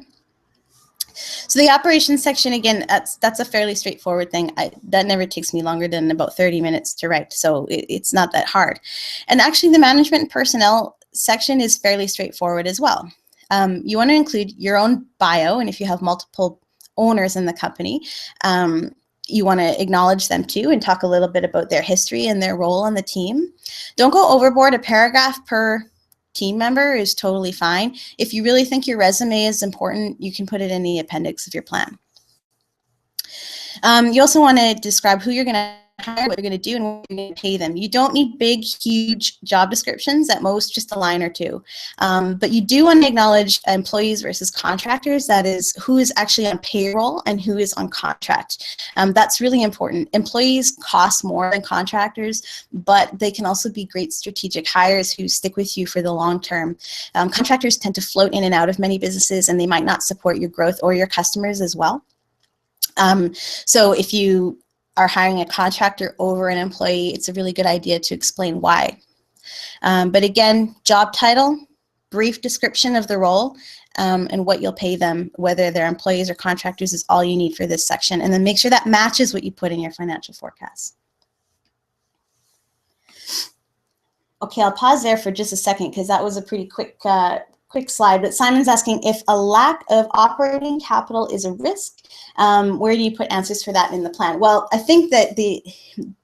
Speaker 1: So the operations section, again, that's a fairly straightforward thing. That never takes me longer than about 30 minutes to write, so it's not that hard. And actually, the management and personnel section is fairly straightforward as well. You want to include your own bio, and if you have multiple owners in the company, you want to acknowledge them too and talk a little bit about their history and their role on the team. Don't go overboard. A paragraph per team member is totally fine. If you really think your resume is important, you can put it in the appendix of your plan. You also want to describe who you're going to hire, what you're going to do, and what you're going to pay them. You don't need big, huge job descriptions, at most just a line or two. But you do want to acknowledge employees versus contractors. That is, who is actually on payroll and who is on contract. That's really important. Employees cost more than contractors, but they can also be great strategic hires who stick with you for the long term. Contractors tend to float in and out of many businesses, and they might not support your growth or your customers as well. So if you are hiring a contractor over an employee, it's a really good idea to explain why. But again, job title, brief description of the role, and what you'll pay them, whether they're employees or contractors, is all you need for this section. And then make sure that matches what you put in your financial forecast. Okay, I'll pause there for just a second because that was a pretty quick slide. But Simon's asking, if a lack of operating capital is a risk, where do you put answers for that in the plan? Well, I think that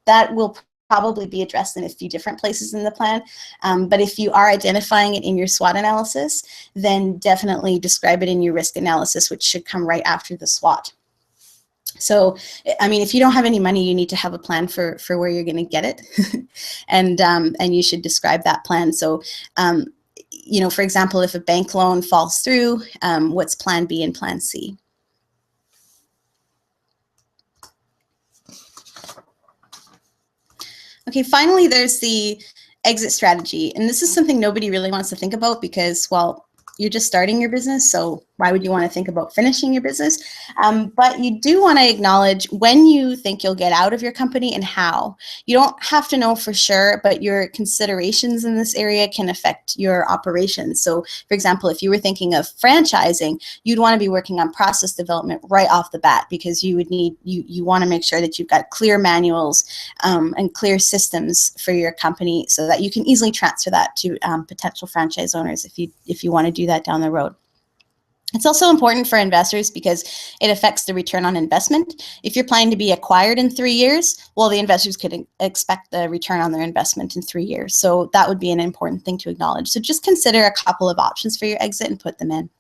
Speaker 1: that will probably be addressed in a few different places in the plan. But if you are identifying it in your SWOT analysis, then definitely describe it in your risk analysis, which should come right after the SWOT. So, I mean, if you don't have any money, you need to have a plan for where you're going to get it, and you should describe that plan. So, you know, for example, if a bank loan falls through, what's plan B and plan C? Okay, finally, there's the exit strategy. And this is something nobody really wants to think about because, well, you're just starting your business, so why would you want to think about finishing your business? But you do want to acknowledge when you think you'll get out of your company and how. You don't have to know for sure, but your considerations in this area can affect your operations. So, for example, if you were thinking of franchising, you'd want to be working on process development right off the bat because you would need, you want to make sure that you've got clear manuals and clear systems for your company so that you can easily transfer that to potential franchise owners if you want to do that down the road. It's also important for investors because it affects the return on investment. If you're planning to be acquired in 3 years, well, the investors could expect the return on their investment in 3 years. So that would be an important thing to acknowledge. So just consider a couple of options for your exit and put them in.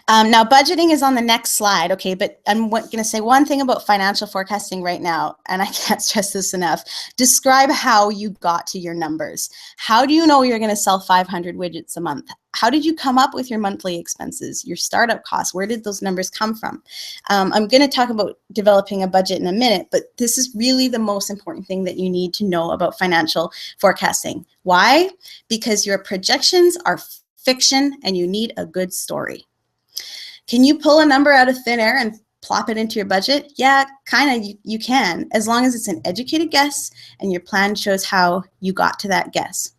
Speaker 1: Now, budgeting is on the next slide, okay, but I'm going to say one thing about financial forecasting right now, and I can't stress this enough. Describe how you got to your numbers. How do you know you're going to sell 500 widgets a month? How did you come up with your monthly expenses, your startup costs? Where did those numbers come from? I'm going to talk about developing a budget in a minute, but this is really the most important thing that you need to know about financial forecasting. Why? Because your projections are fiction and you need a good story. Can you pull a number out of thin air and plop it into your budget? Yeah, kind of, you can, as long as it's an educated guess and your plan shows how you got to that guess.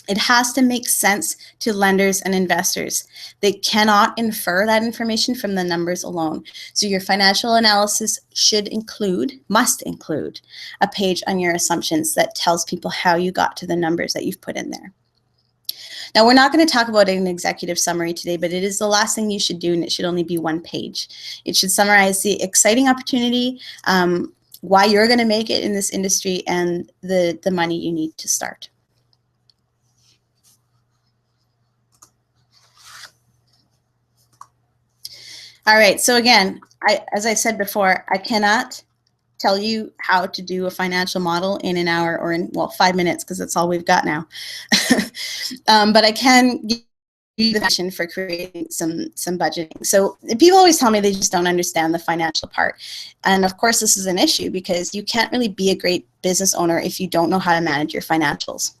Speaker 1: It has to make sense to lenders and investors. They cannot infer that information from the numbers alone. So your financial analysis must include a page on your assumptions that tells people how you got to the numbers that you've put in there. Now, we're not going to talk about an executive summary today, but it is the last thing you should do, and it should only be one page. It should summarize the exciting opportunity, why you're going to make it in this industry, and the money you need to start. All right, so again, as I said before, I cannot tell you how to do a financial model in an hour or in, well, 5 minutes, because that's all we've got now. But I can give you the vision for creating some budgeting. So people always tell me they just don't understand the financial part. And of course, this is an issue because you can't really be a great business owner if you don't know how to manage your financials.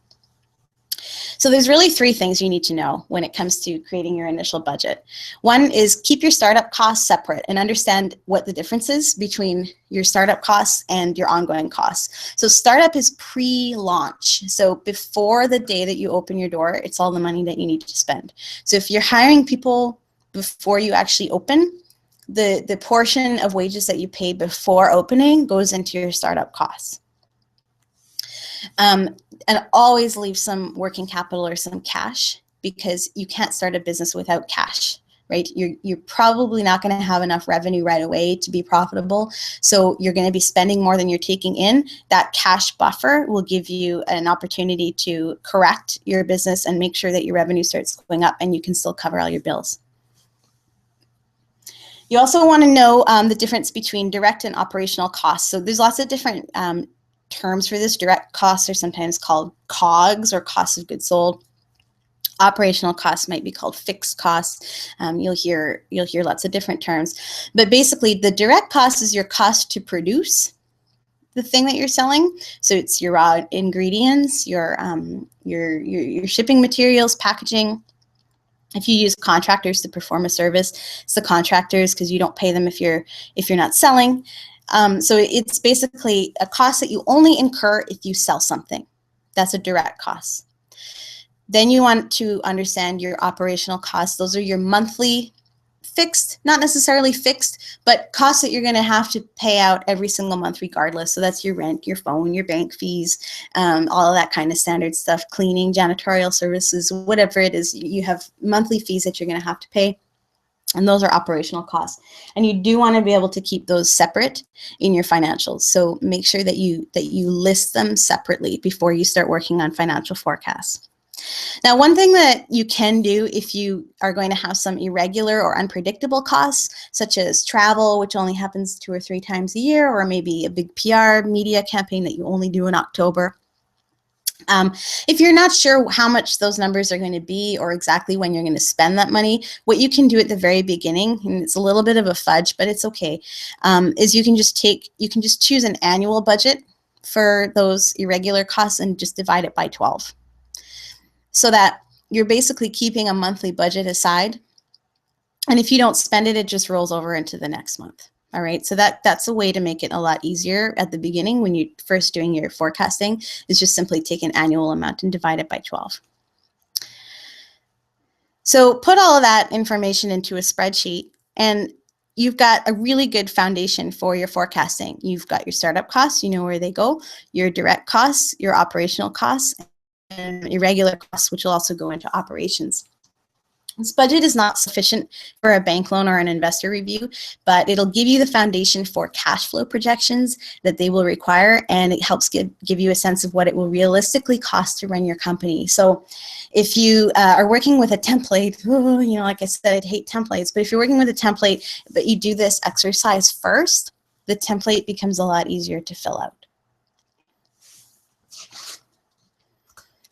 Speaker 1: So there's really 3 things you need to know when it comes to creating your initial budget. One is keep your startup costs separate and understand what the difference is between your startup costs and your ongoing costs. So startup is pre-launch. So before the day that you open your door, it's all the money that you need to spend. So if you're hiring people before you actually open, the portion of wages that you pay before opening goes into your startup costs. And always leave some working capital or some cash because you can't start a business without cash, right? You're probably not going to have enough revenue right away to be profitable. So you're going to be spending more than you're taking in. That cash buffer will give you an opportunity to correct your business and make sure that your revenue starts going up and you can still cover all your bills. You also want to know the difference between direct and operational costs. So there's lots of different terms for this. Direct costs are sometimes called COGS, or cost of goods sold. Operational costs might be called fixed costs. You'll hear lots of different terms, but basically the direct cost is your cost to produce the thing that you're selling. So it's your raw ingredients, your shipping materials, packaging. If you use contractors to perform a service, it's the contractors, because you don't pay them if you're not selling. So it's basically a cost that you only incur if you sell something. That's a direct cost. Then you want to understand your operational costs. Those are your monthly fixed, not necessarily fixed, but costs that you're going to have to pay out every single month regardless. So that's your rent, your phone, your bank fees, all of that kind of standard stuff, cleaning, janitorial services, whatever it is. You have monthly fees that you're going to have to pay, and those are operational costs. And you do want to be able to keep those separate in your financials. So make sure that you list them separately before you start working on financial forecasts. Now, one thing that you can do if you are going to have some irregular or unpredictable costs, such as travel, which only happens 2 or 3 times a year, or maybe a big PR media campaign that you only do in October. If you're not sure how much those numbers are going to be, or exactly when you're going to spend that money, what you can do at the very beginning, and it's a little bit of a fudge, but it's okay, is you can just choose an annual budget for those irregular costs and just divide it by 12. So that you're basically keeping a monthly budget aside. And if you don't spend it, it just rolls over into the next month. All right, so that's a way to make it a lot easier at the beginning when you're first doing your forecasting, is just simply take an annual amount and divide it by 12. So put all of that information into a spreadsheet, and you've got a really good foundation for your forecasting. You've got your startup costs, you know where they go, your direct costs, your operational costs, and irregular costs, which will also go into operations. This budget is not sufficient for a bank loan or an investor review, but it'll give you the foundation for cash flow projections that they will require, and it helps give you a sense of what it will realistically cost to run your company. So if you are working with a template, like I said, I'd hate templates, but if you're working with a template, but you do this exercise first, the template becomes a lot easier to fill out.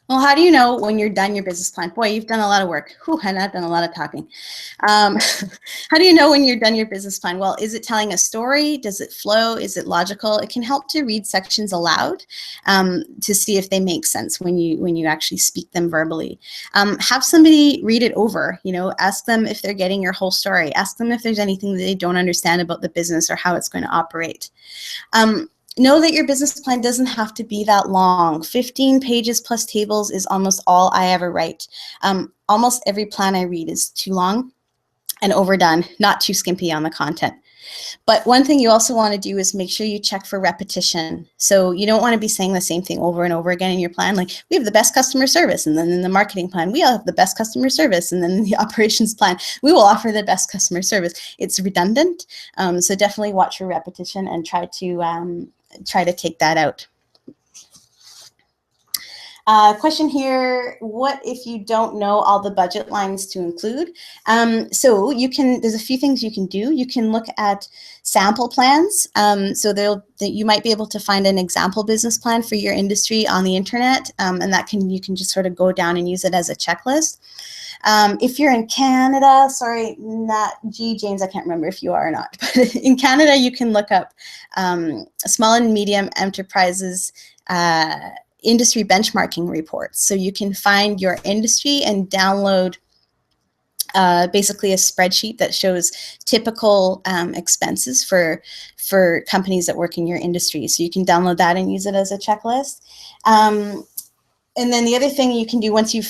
Speaker 1: Well, how do you know when you're done your business plan? Boy, you've done a lot of work. Whew, and I've done a lot of talking. How do you know when you're done your business plan? Well, is it telling a story? Does it flow? Is it logical? It can help to read sections aloud to see if they make sense when you actually speak them verbally. Have somebody read it over. Ask them if they're getting your whole story. Ask them if there's anything that they don't understand about the business or how it's going to operate. Know that your business plan doesn't have to be that long. 15 pages plus tables is almost all I ever write. Almost every plan I read is too long and overdone, not too skimpy on the content. But one thing you also want to do is make sure you check for repetition. So you don't want to be saying the same thing over and over again in your plan. Like, we have the best customer service, and then in the marketing plan, we have the best customer service, and then in the operations plan, we will offer the best customer service. It's redundant. So definitely watch for repetition and try to take that out. Question here, what if you don't know all the budget lines to include? So there's a few things you can do. You can look at sample plans. So you might be able to find an example business plan for your industry on the internet, and you can just sort of go down and use it as a checklist. If you're in Canada, sorry, James, I can't remember if you are or not, but in Canada, you can look up small and medium enterprises industry benchmarking reports. So you can find your industry and download basically a spreadsheet that shows typical expenses for companies that work in your industry. So you can download that and use it as a checklist. And then the other thing you can do once you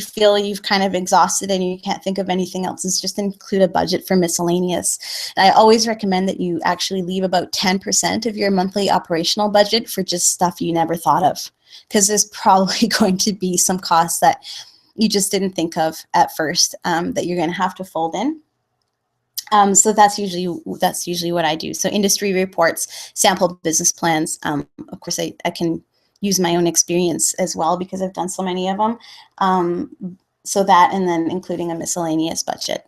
Speaker 1: feel you've kind of exhausted and you can't think of anything else is just include a budget for miscellaneous. And I always recommend that you actually leave about 10% of your monthly operational budget for just stuff you never thought of, because there's probably going to be some costs that you just didn't think of at first that you're going to have to fold in. So that's usually what I do. So industry reports, sample business plans. Of course, I can use my own experience as well because I've done so many of them. So that, and then including a miscellaneous budget.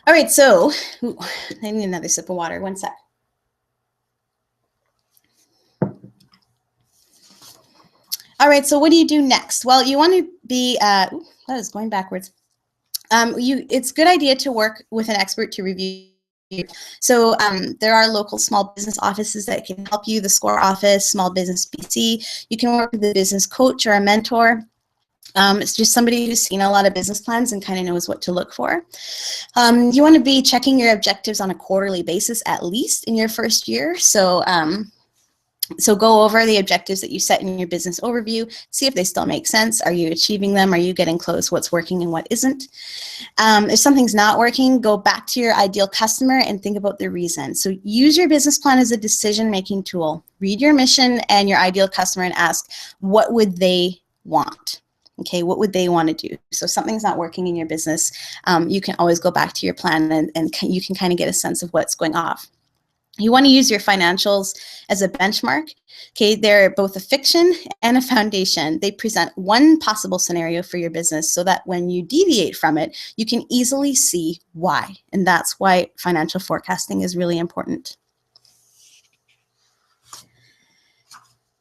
Speaker 1: All right, so ooh, I need another sip of water. One sec. All right, so what do you do next? Well, you want to be, that is going backwards. It's a good idea to work with an expert to review. So there are local small business offices that can help you, the SCORE office, Small Business BC. You can work with a business coach or a mentor. It's just somebody who's seen a lot of business plans and kind of knows what to look for. You want to be checking your objectives on a quarterly basis at least in your first year. So go over the objectives that you set in your business overview, see if they still make sense. Are you achieving them? Are you getting close? What's working and what isn't? If something's not working, go back to your ideal customer and think about the reason. So use your business plan as a decision-making tool. Read your mission and your ideal customer and ask, what would they want? Okay, what would they want to do? So if something's not working in your business, you can always go back to your plan and you can kind of get a sense of what's going off. You want to use your financials as a benchmark. Okay, they're both a fiction and a foundation. They present one possible scenario for your business so that when you deviate from it, you can easily see why. And that's why financial forecasting is really important.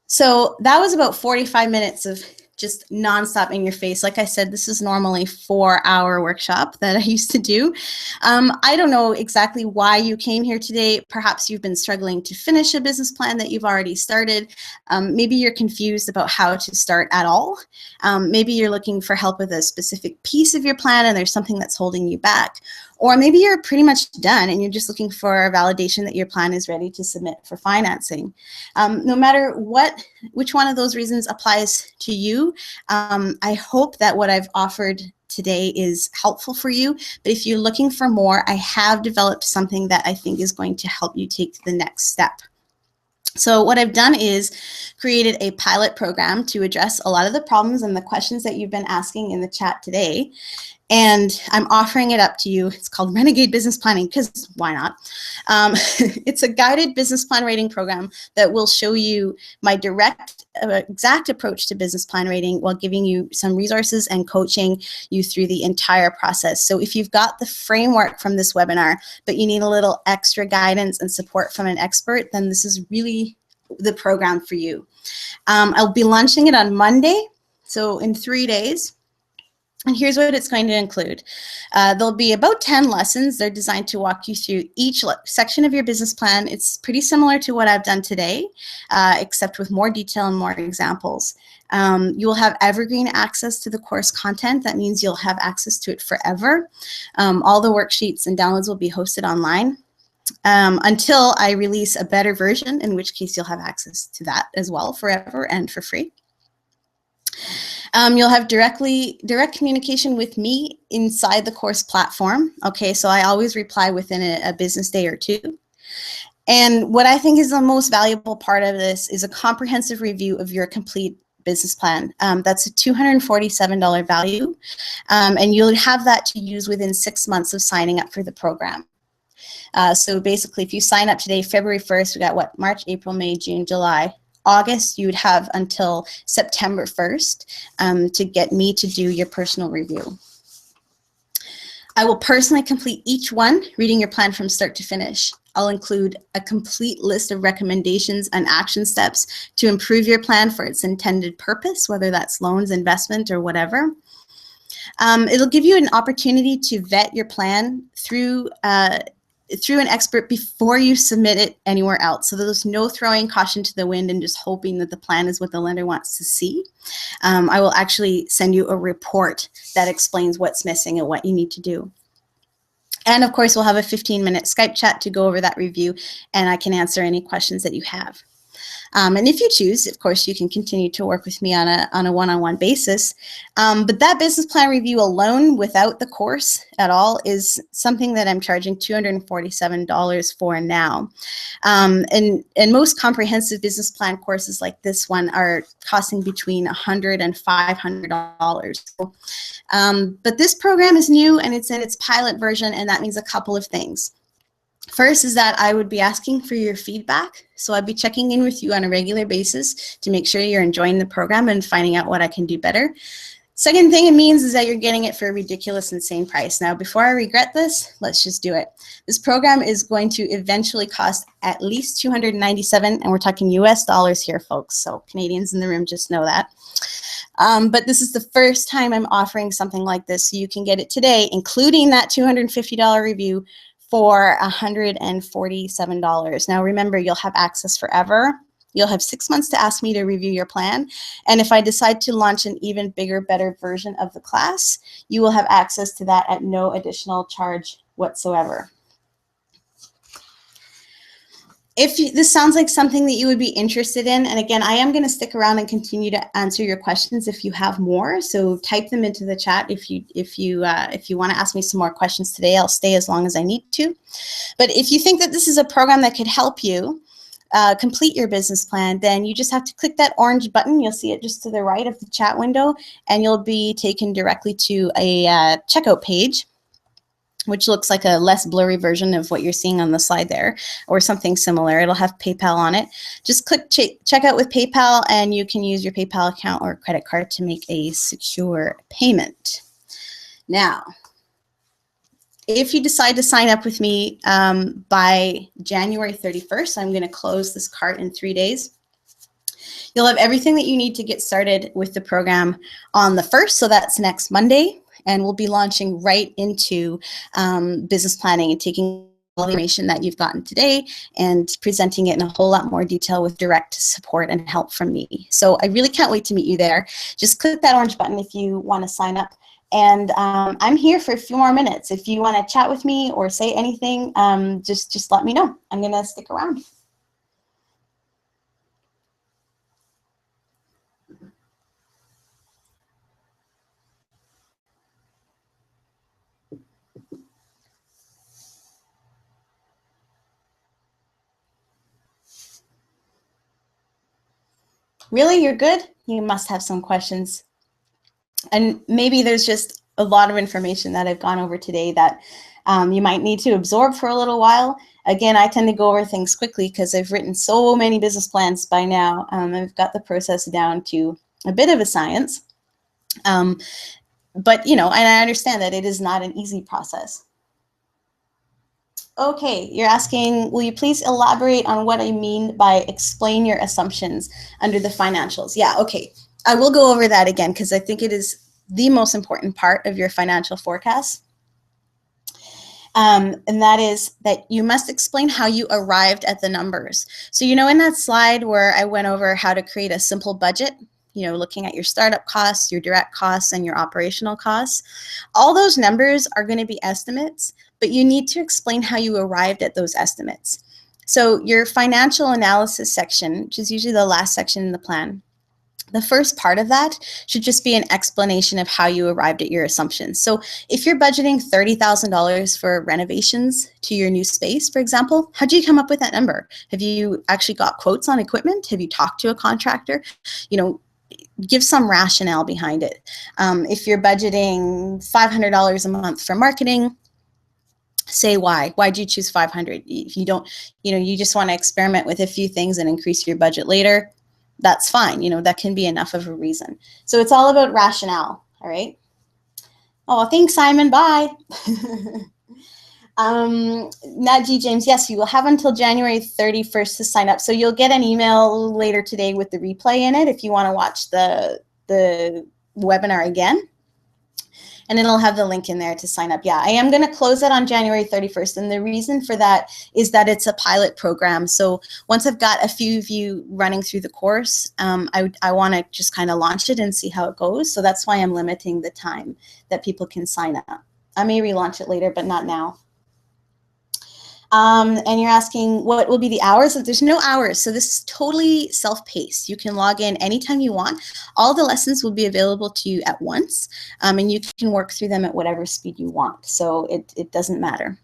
Speaker 1: So that was about 45 minutes of just nonstop in your face. Like I said, this is normally 4-hour workshop that I used to do. I don't know exactly why you came here today. Perhaps you've been struggling to finish a business plan that you've already started. Maybe you're confused about how to start at all. Maybe you're looking for help with a specific piece of your plan and there's something that's holding you back. Or maybe you're pretty much done and you're just looking for validation that your plan is ready to submit for financing. No matter which one of those reasons applies to you, I hope that what I've offered today is helpful for you. But if you're looking for more, I have developed something that I think is going to help you take to the next step. So what I've done is created a pilot program to address a lot of the problems and the questions that you've been asking in the chat today. And I'm offering it up to you. It's called Renegade Business Planning, because why not? It's a guided business plan rating program that will show you my direct, exact approach to business plan rating while giving you some resources and coaching you through the entire process. So if you've got the framework from this webinar, but you need a little extra guidance and support from an expert, then this is really the program for you. I'll be launching it on Monday, so in 3 days. And here's what it's going to include. There'll be about 10 lessons. They're designed to walk you through each section of your business plan. It's pretty similar to what I've done today, except with more detail and more examples. You will have evergreen access to the course content. That means you'll have access to it forever. All the worksheets and downloads will be hosted online until I release a better version, in which case you'll have access to that as well forever and for free. You'll have direct communication with me inside the course platform. Okay, so I always reply within a business day or two. And what I think is the most valuable part of this is a comprehensive review of your complete business plan. That's a $247 value, and you'll have that to use within 6 months of signing up for the program. So basically, if you sign up today, February 1st, we got what, March, April, May, June, July, August, you would have until September 1st to get me to do your personal review. I will personally complete each one, reading your plan from start to finish. I'll include a complete list of recommendations and action steps to improve your plan for its intended purpose, whether that's loans, investment, or whatever. It'll give you an opportunity to vet your plan through an expert before you submit it anywhere else. So there's no throwing caution to the wind and just hoping that the plan is what the lender wants to see. I will actually send you a report that explains what's missing and what you need to do. And of course, we'll have a 15-minute Skype chat to go over that review, and I can answer any questions that you have. And if you choose, of course, you can continue to work with me on a one-on-one basis. But that business plan review alone, without the course at all, is something that I'm charging $247 for now. And most comprehensive business plan courses like this one are costing between $100 and $500. But this program is new and it's in its pilot version, and that means a couple of things. First is that I would be asking for your feedback. So I'd be checking in with you on a regular basis to make sure you're enjoying the program and finding out what I can do better. Second thing it means is that you're getting it for a ridiculous, insane price. Now, before I regret this, let's just do it. This program is going to eventually cost at least $297, and we're talking US dollars here, folks. So Canadians in the room just know that. But this is the first time I'm offering something like this, so you can get it today, including that $250 review, for $147. Now, remember, you'll have access forever. You'll have 6 months to ask me to review your plan. And if I decide to launch an even bigger, better version of the class, you will have access to that at no additional charge whatsoever. If this sounds like something that you would be interested in, and again, I am going to stick around and continue to answer your questions if you have more. So type them into the chat if you want to ask me some more questions today. I'll stay as long as I need to. But if you think that this is a program that could help you complete your business plan, then you just have to click that orange button. You'll see it just to the right of the chat window, and you'll be taken directly to a checkout page, which looks like a less blurry version of what you're seeing on the slide there, or something similar. It'll have PayPal on it. Just click checkout with PayPal, and you can use your PayPal account or credit card to make a secure payment. Now, if you decide to sign up with me by January 31st, I'm going to close this cart in 3 days. You'll have everything that you need to get started with the program on the 1st, so that's next Monday, and we'll be launching right into business planning and taking all the information that you've gotten today and presenting it in a whole lot more detail with direct support and help from me. So I really can't wait to meet you there. Just click that orange button if you want to sign up. And I'm here for a few more minutes. If you want to chat with me or say anything, just let me know. I'm going to stick around. Really, you're good? You must have some questions. And maybe there's just a lot of information that I've gone over today that you might need to absorb for a little while. Again, I tend to go over things quickly because I've written so many business plans by now. I've got the process down to a bit of a science. But, you know, and I understand that it is not an easy process. Okay, you're asking, will you please elaborate on what I mean by explain your assumptions under the financials? Yeah, okay. I will go over that again because I think it is the most important part of your financial forecast. And that is that you must explain how you arrived at the numbers. So, you know, in that slide where I went over how to create a simple budget, you know, looking at your startup costs, your direct costs, and your operational costs, all those numbers are going to be estimates, but you need to explain how you arrived at those estimates. So your financial analysis section, which is usually the last section in the plan, the first part of that should just be an explanation of how you arrived at your assumptions. So if you're budgeting $30,000 for renovations to your new space, for example, how do you come up with that number? Have you actually got quotes on equipment? Have you talked to a contractor? You know, give some rationale behind it. If you're budgeting $500 a month for marketing, say why. Why do you choose 500? If you don't, you know, you just want to experiment with a few things and increase your budget later, that's fine. You know, that can be enough of a reason. So it's all about rationale, all right? Oh, thanks, Simon. Bye. Nat G. James, yes, you will have until January 31st to sign up. So you'll get an email later today with the replay in it if you want to watch the webinar again. And it'll have the link in there to sign up. Yeah, I am going to close it on January 31st. And the reason for that is that it's a pilot program. So once I've got a few of you running through the course, I want to just kind of launch it and see how it goes. So that's why I'm limiting the time that people can sign up. I may relaunch it later, but not now. And you're asking what will be the hours? There's no hours. So this is totally self-paced. You can log in anytime you want. All the lessons will be available to you at once, and you can work through them at whatever speed you want. So it doesn't matter.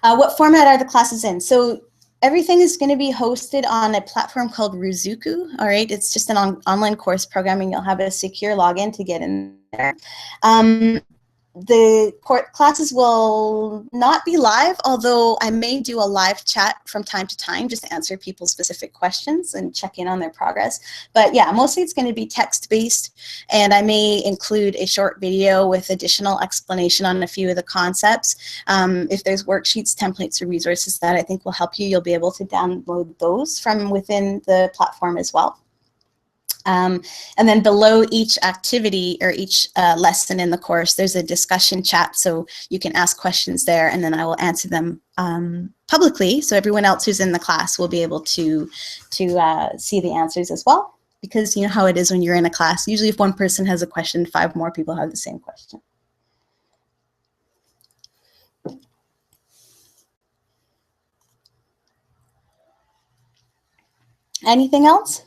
Speaker 1: What format are the classes in? So everything is going to be hosted on a platform called Ruzuku. All right, it's just an online course programming. You'll have a secure login to get in there. The classes will not be live, although I may do a live chat from time to time just to answer people's specific questions and check in on their progress. But yeah, mostly it's going to be text-based, and I may include a short video with additional explanation on a few of the concepts. If there's worksheets, templates, or resources that I think will help you, you'll be able to download those from within the platform as well. And then below each activity or each lesson in the course, there's a discussion chat, so you can ask questions there, and then I will answer them publicly, so everyone else who's in the class will be able to see the answers as well. Because you know how it is when you're in a class. Usually if one person has a question, 5 more people have the same question. Anything else?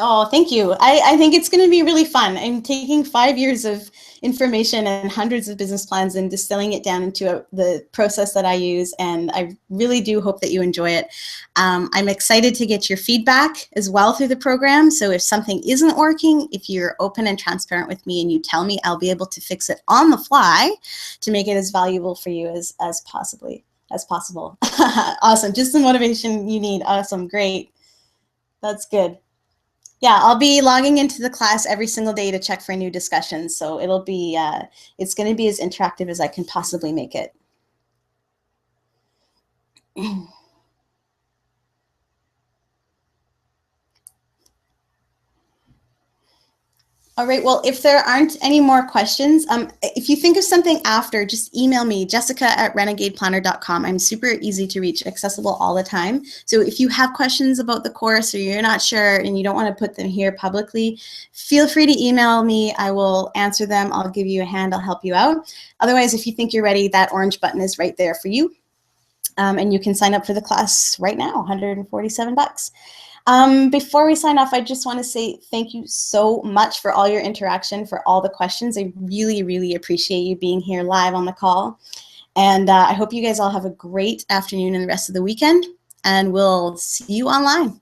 Speaker 1: Oh, thank you. I think it's going to be really fun. I'm taking 5 years of information and hundreds of business plans and distilling it down into the process that I use, and I really do hope that you enjoy it. I'm excited to get your feedback as well through the program, so if something isn't working, if you're open and transparent with me and you tell me, I'll be able to fix it on the fly to make it as valuable for you as possible. Awesome. Just the motivation you need. Awesome. Great. That's good. Yeah, I'll be logging into the class every single day to check for new discussions. So it'll be, it's going to be as interactive as I can possibly make it. All right, well, if there aren't any more questions, if you think of something after, just email me, jessica@renegadeplanner.com. I'm super easy to reach, accessible all the time. So if you have questions about the course or you're not sure and you don't want to put them here publicly, feel free to email me. I will answer them. I'll give you a hand. I'll help you out. Otherwise, if you think you're ready, that orange button is right there for you. And you can sign up for the class right now, $147. Before we sign off, I just want to say thank you so much for all your interaction, for all the questions. I really, really appreciate you being here live on the call. And I hope you guys all have a great afternoon and the rest of the weekend. And we'll see you online.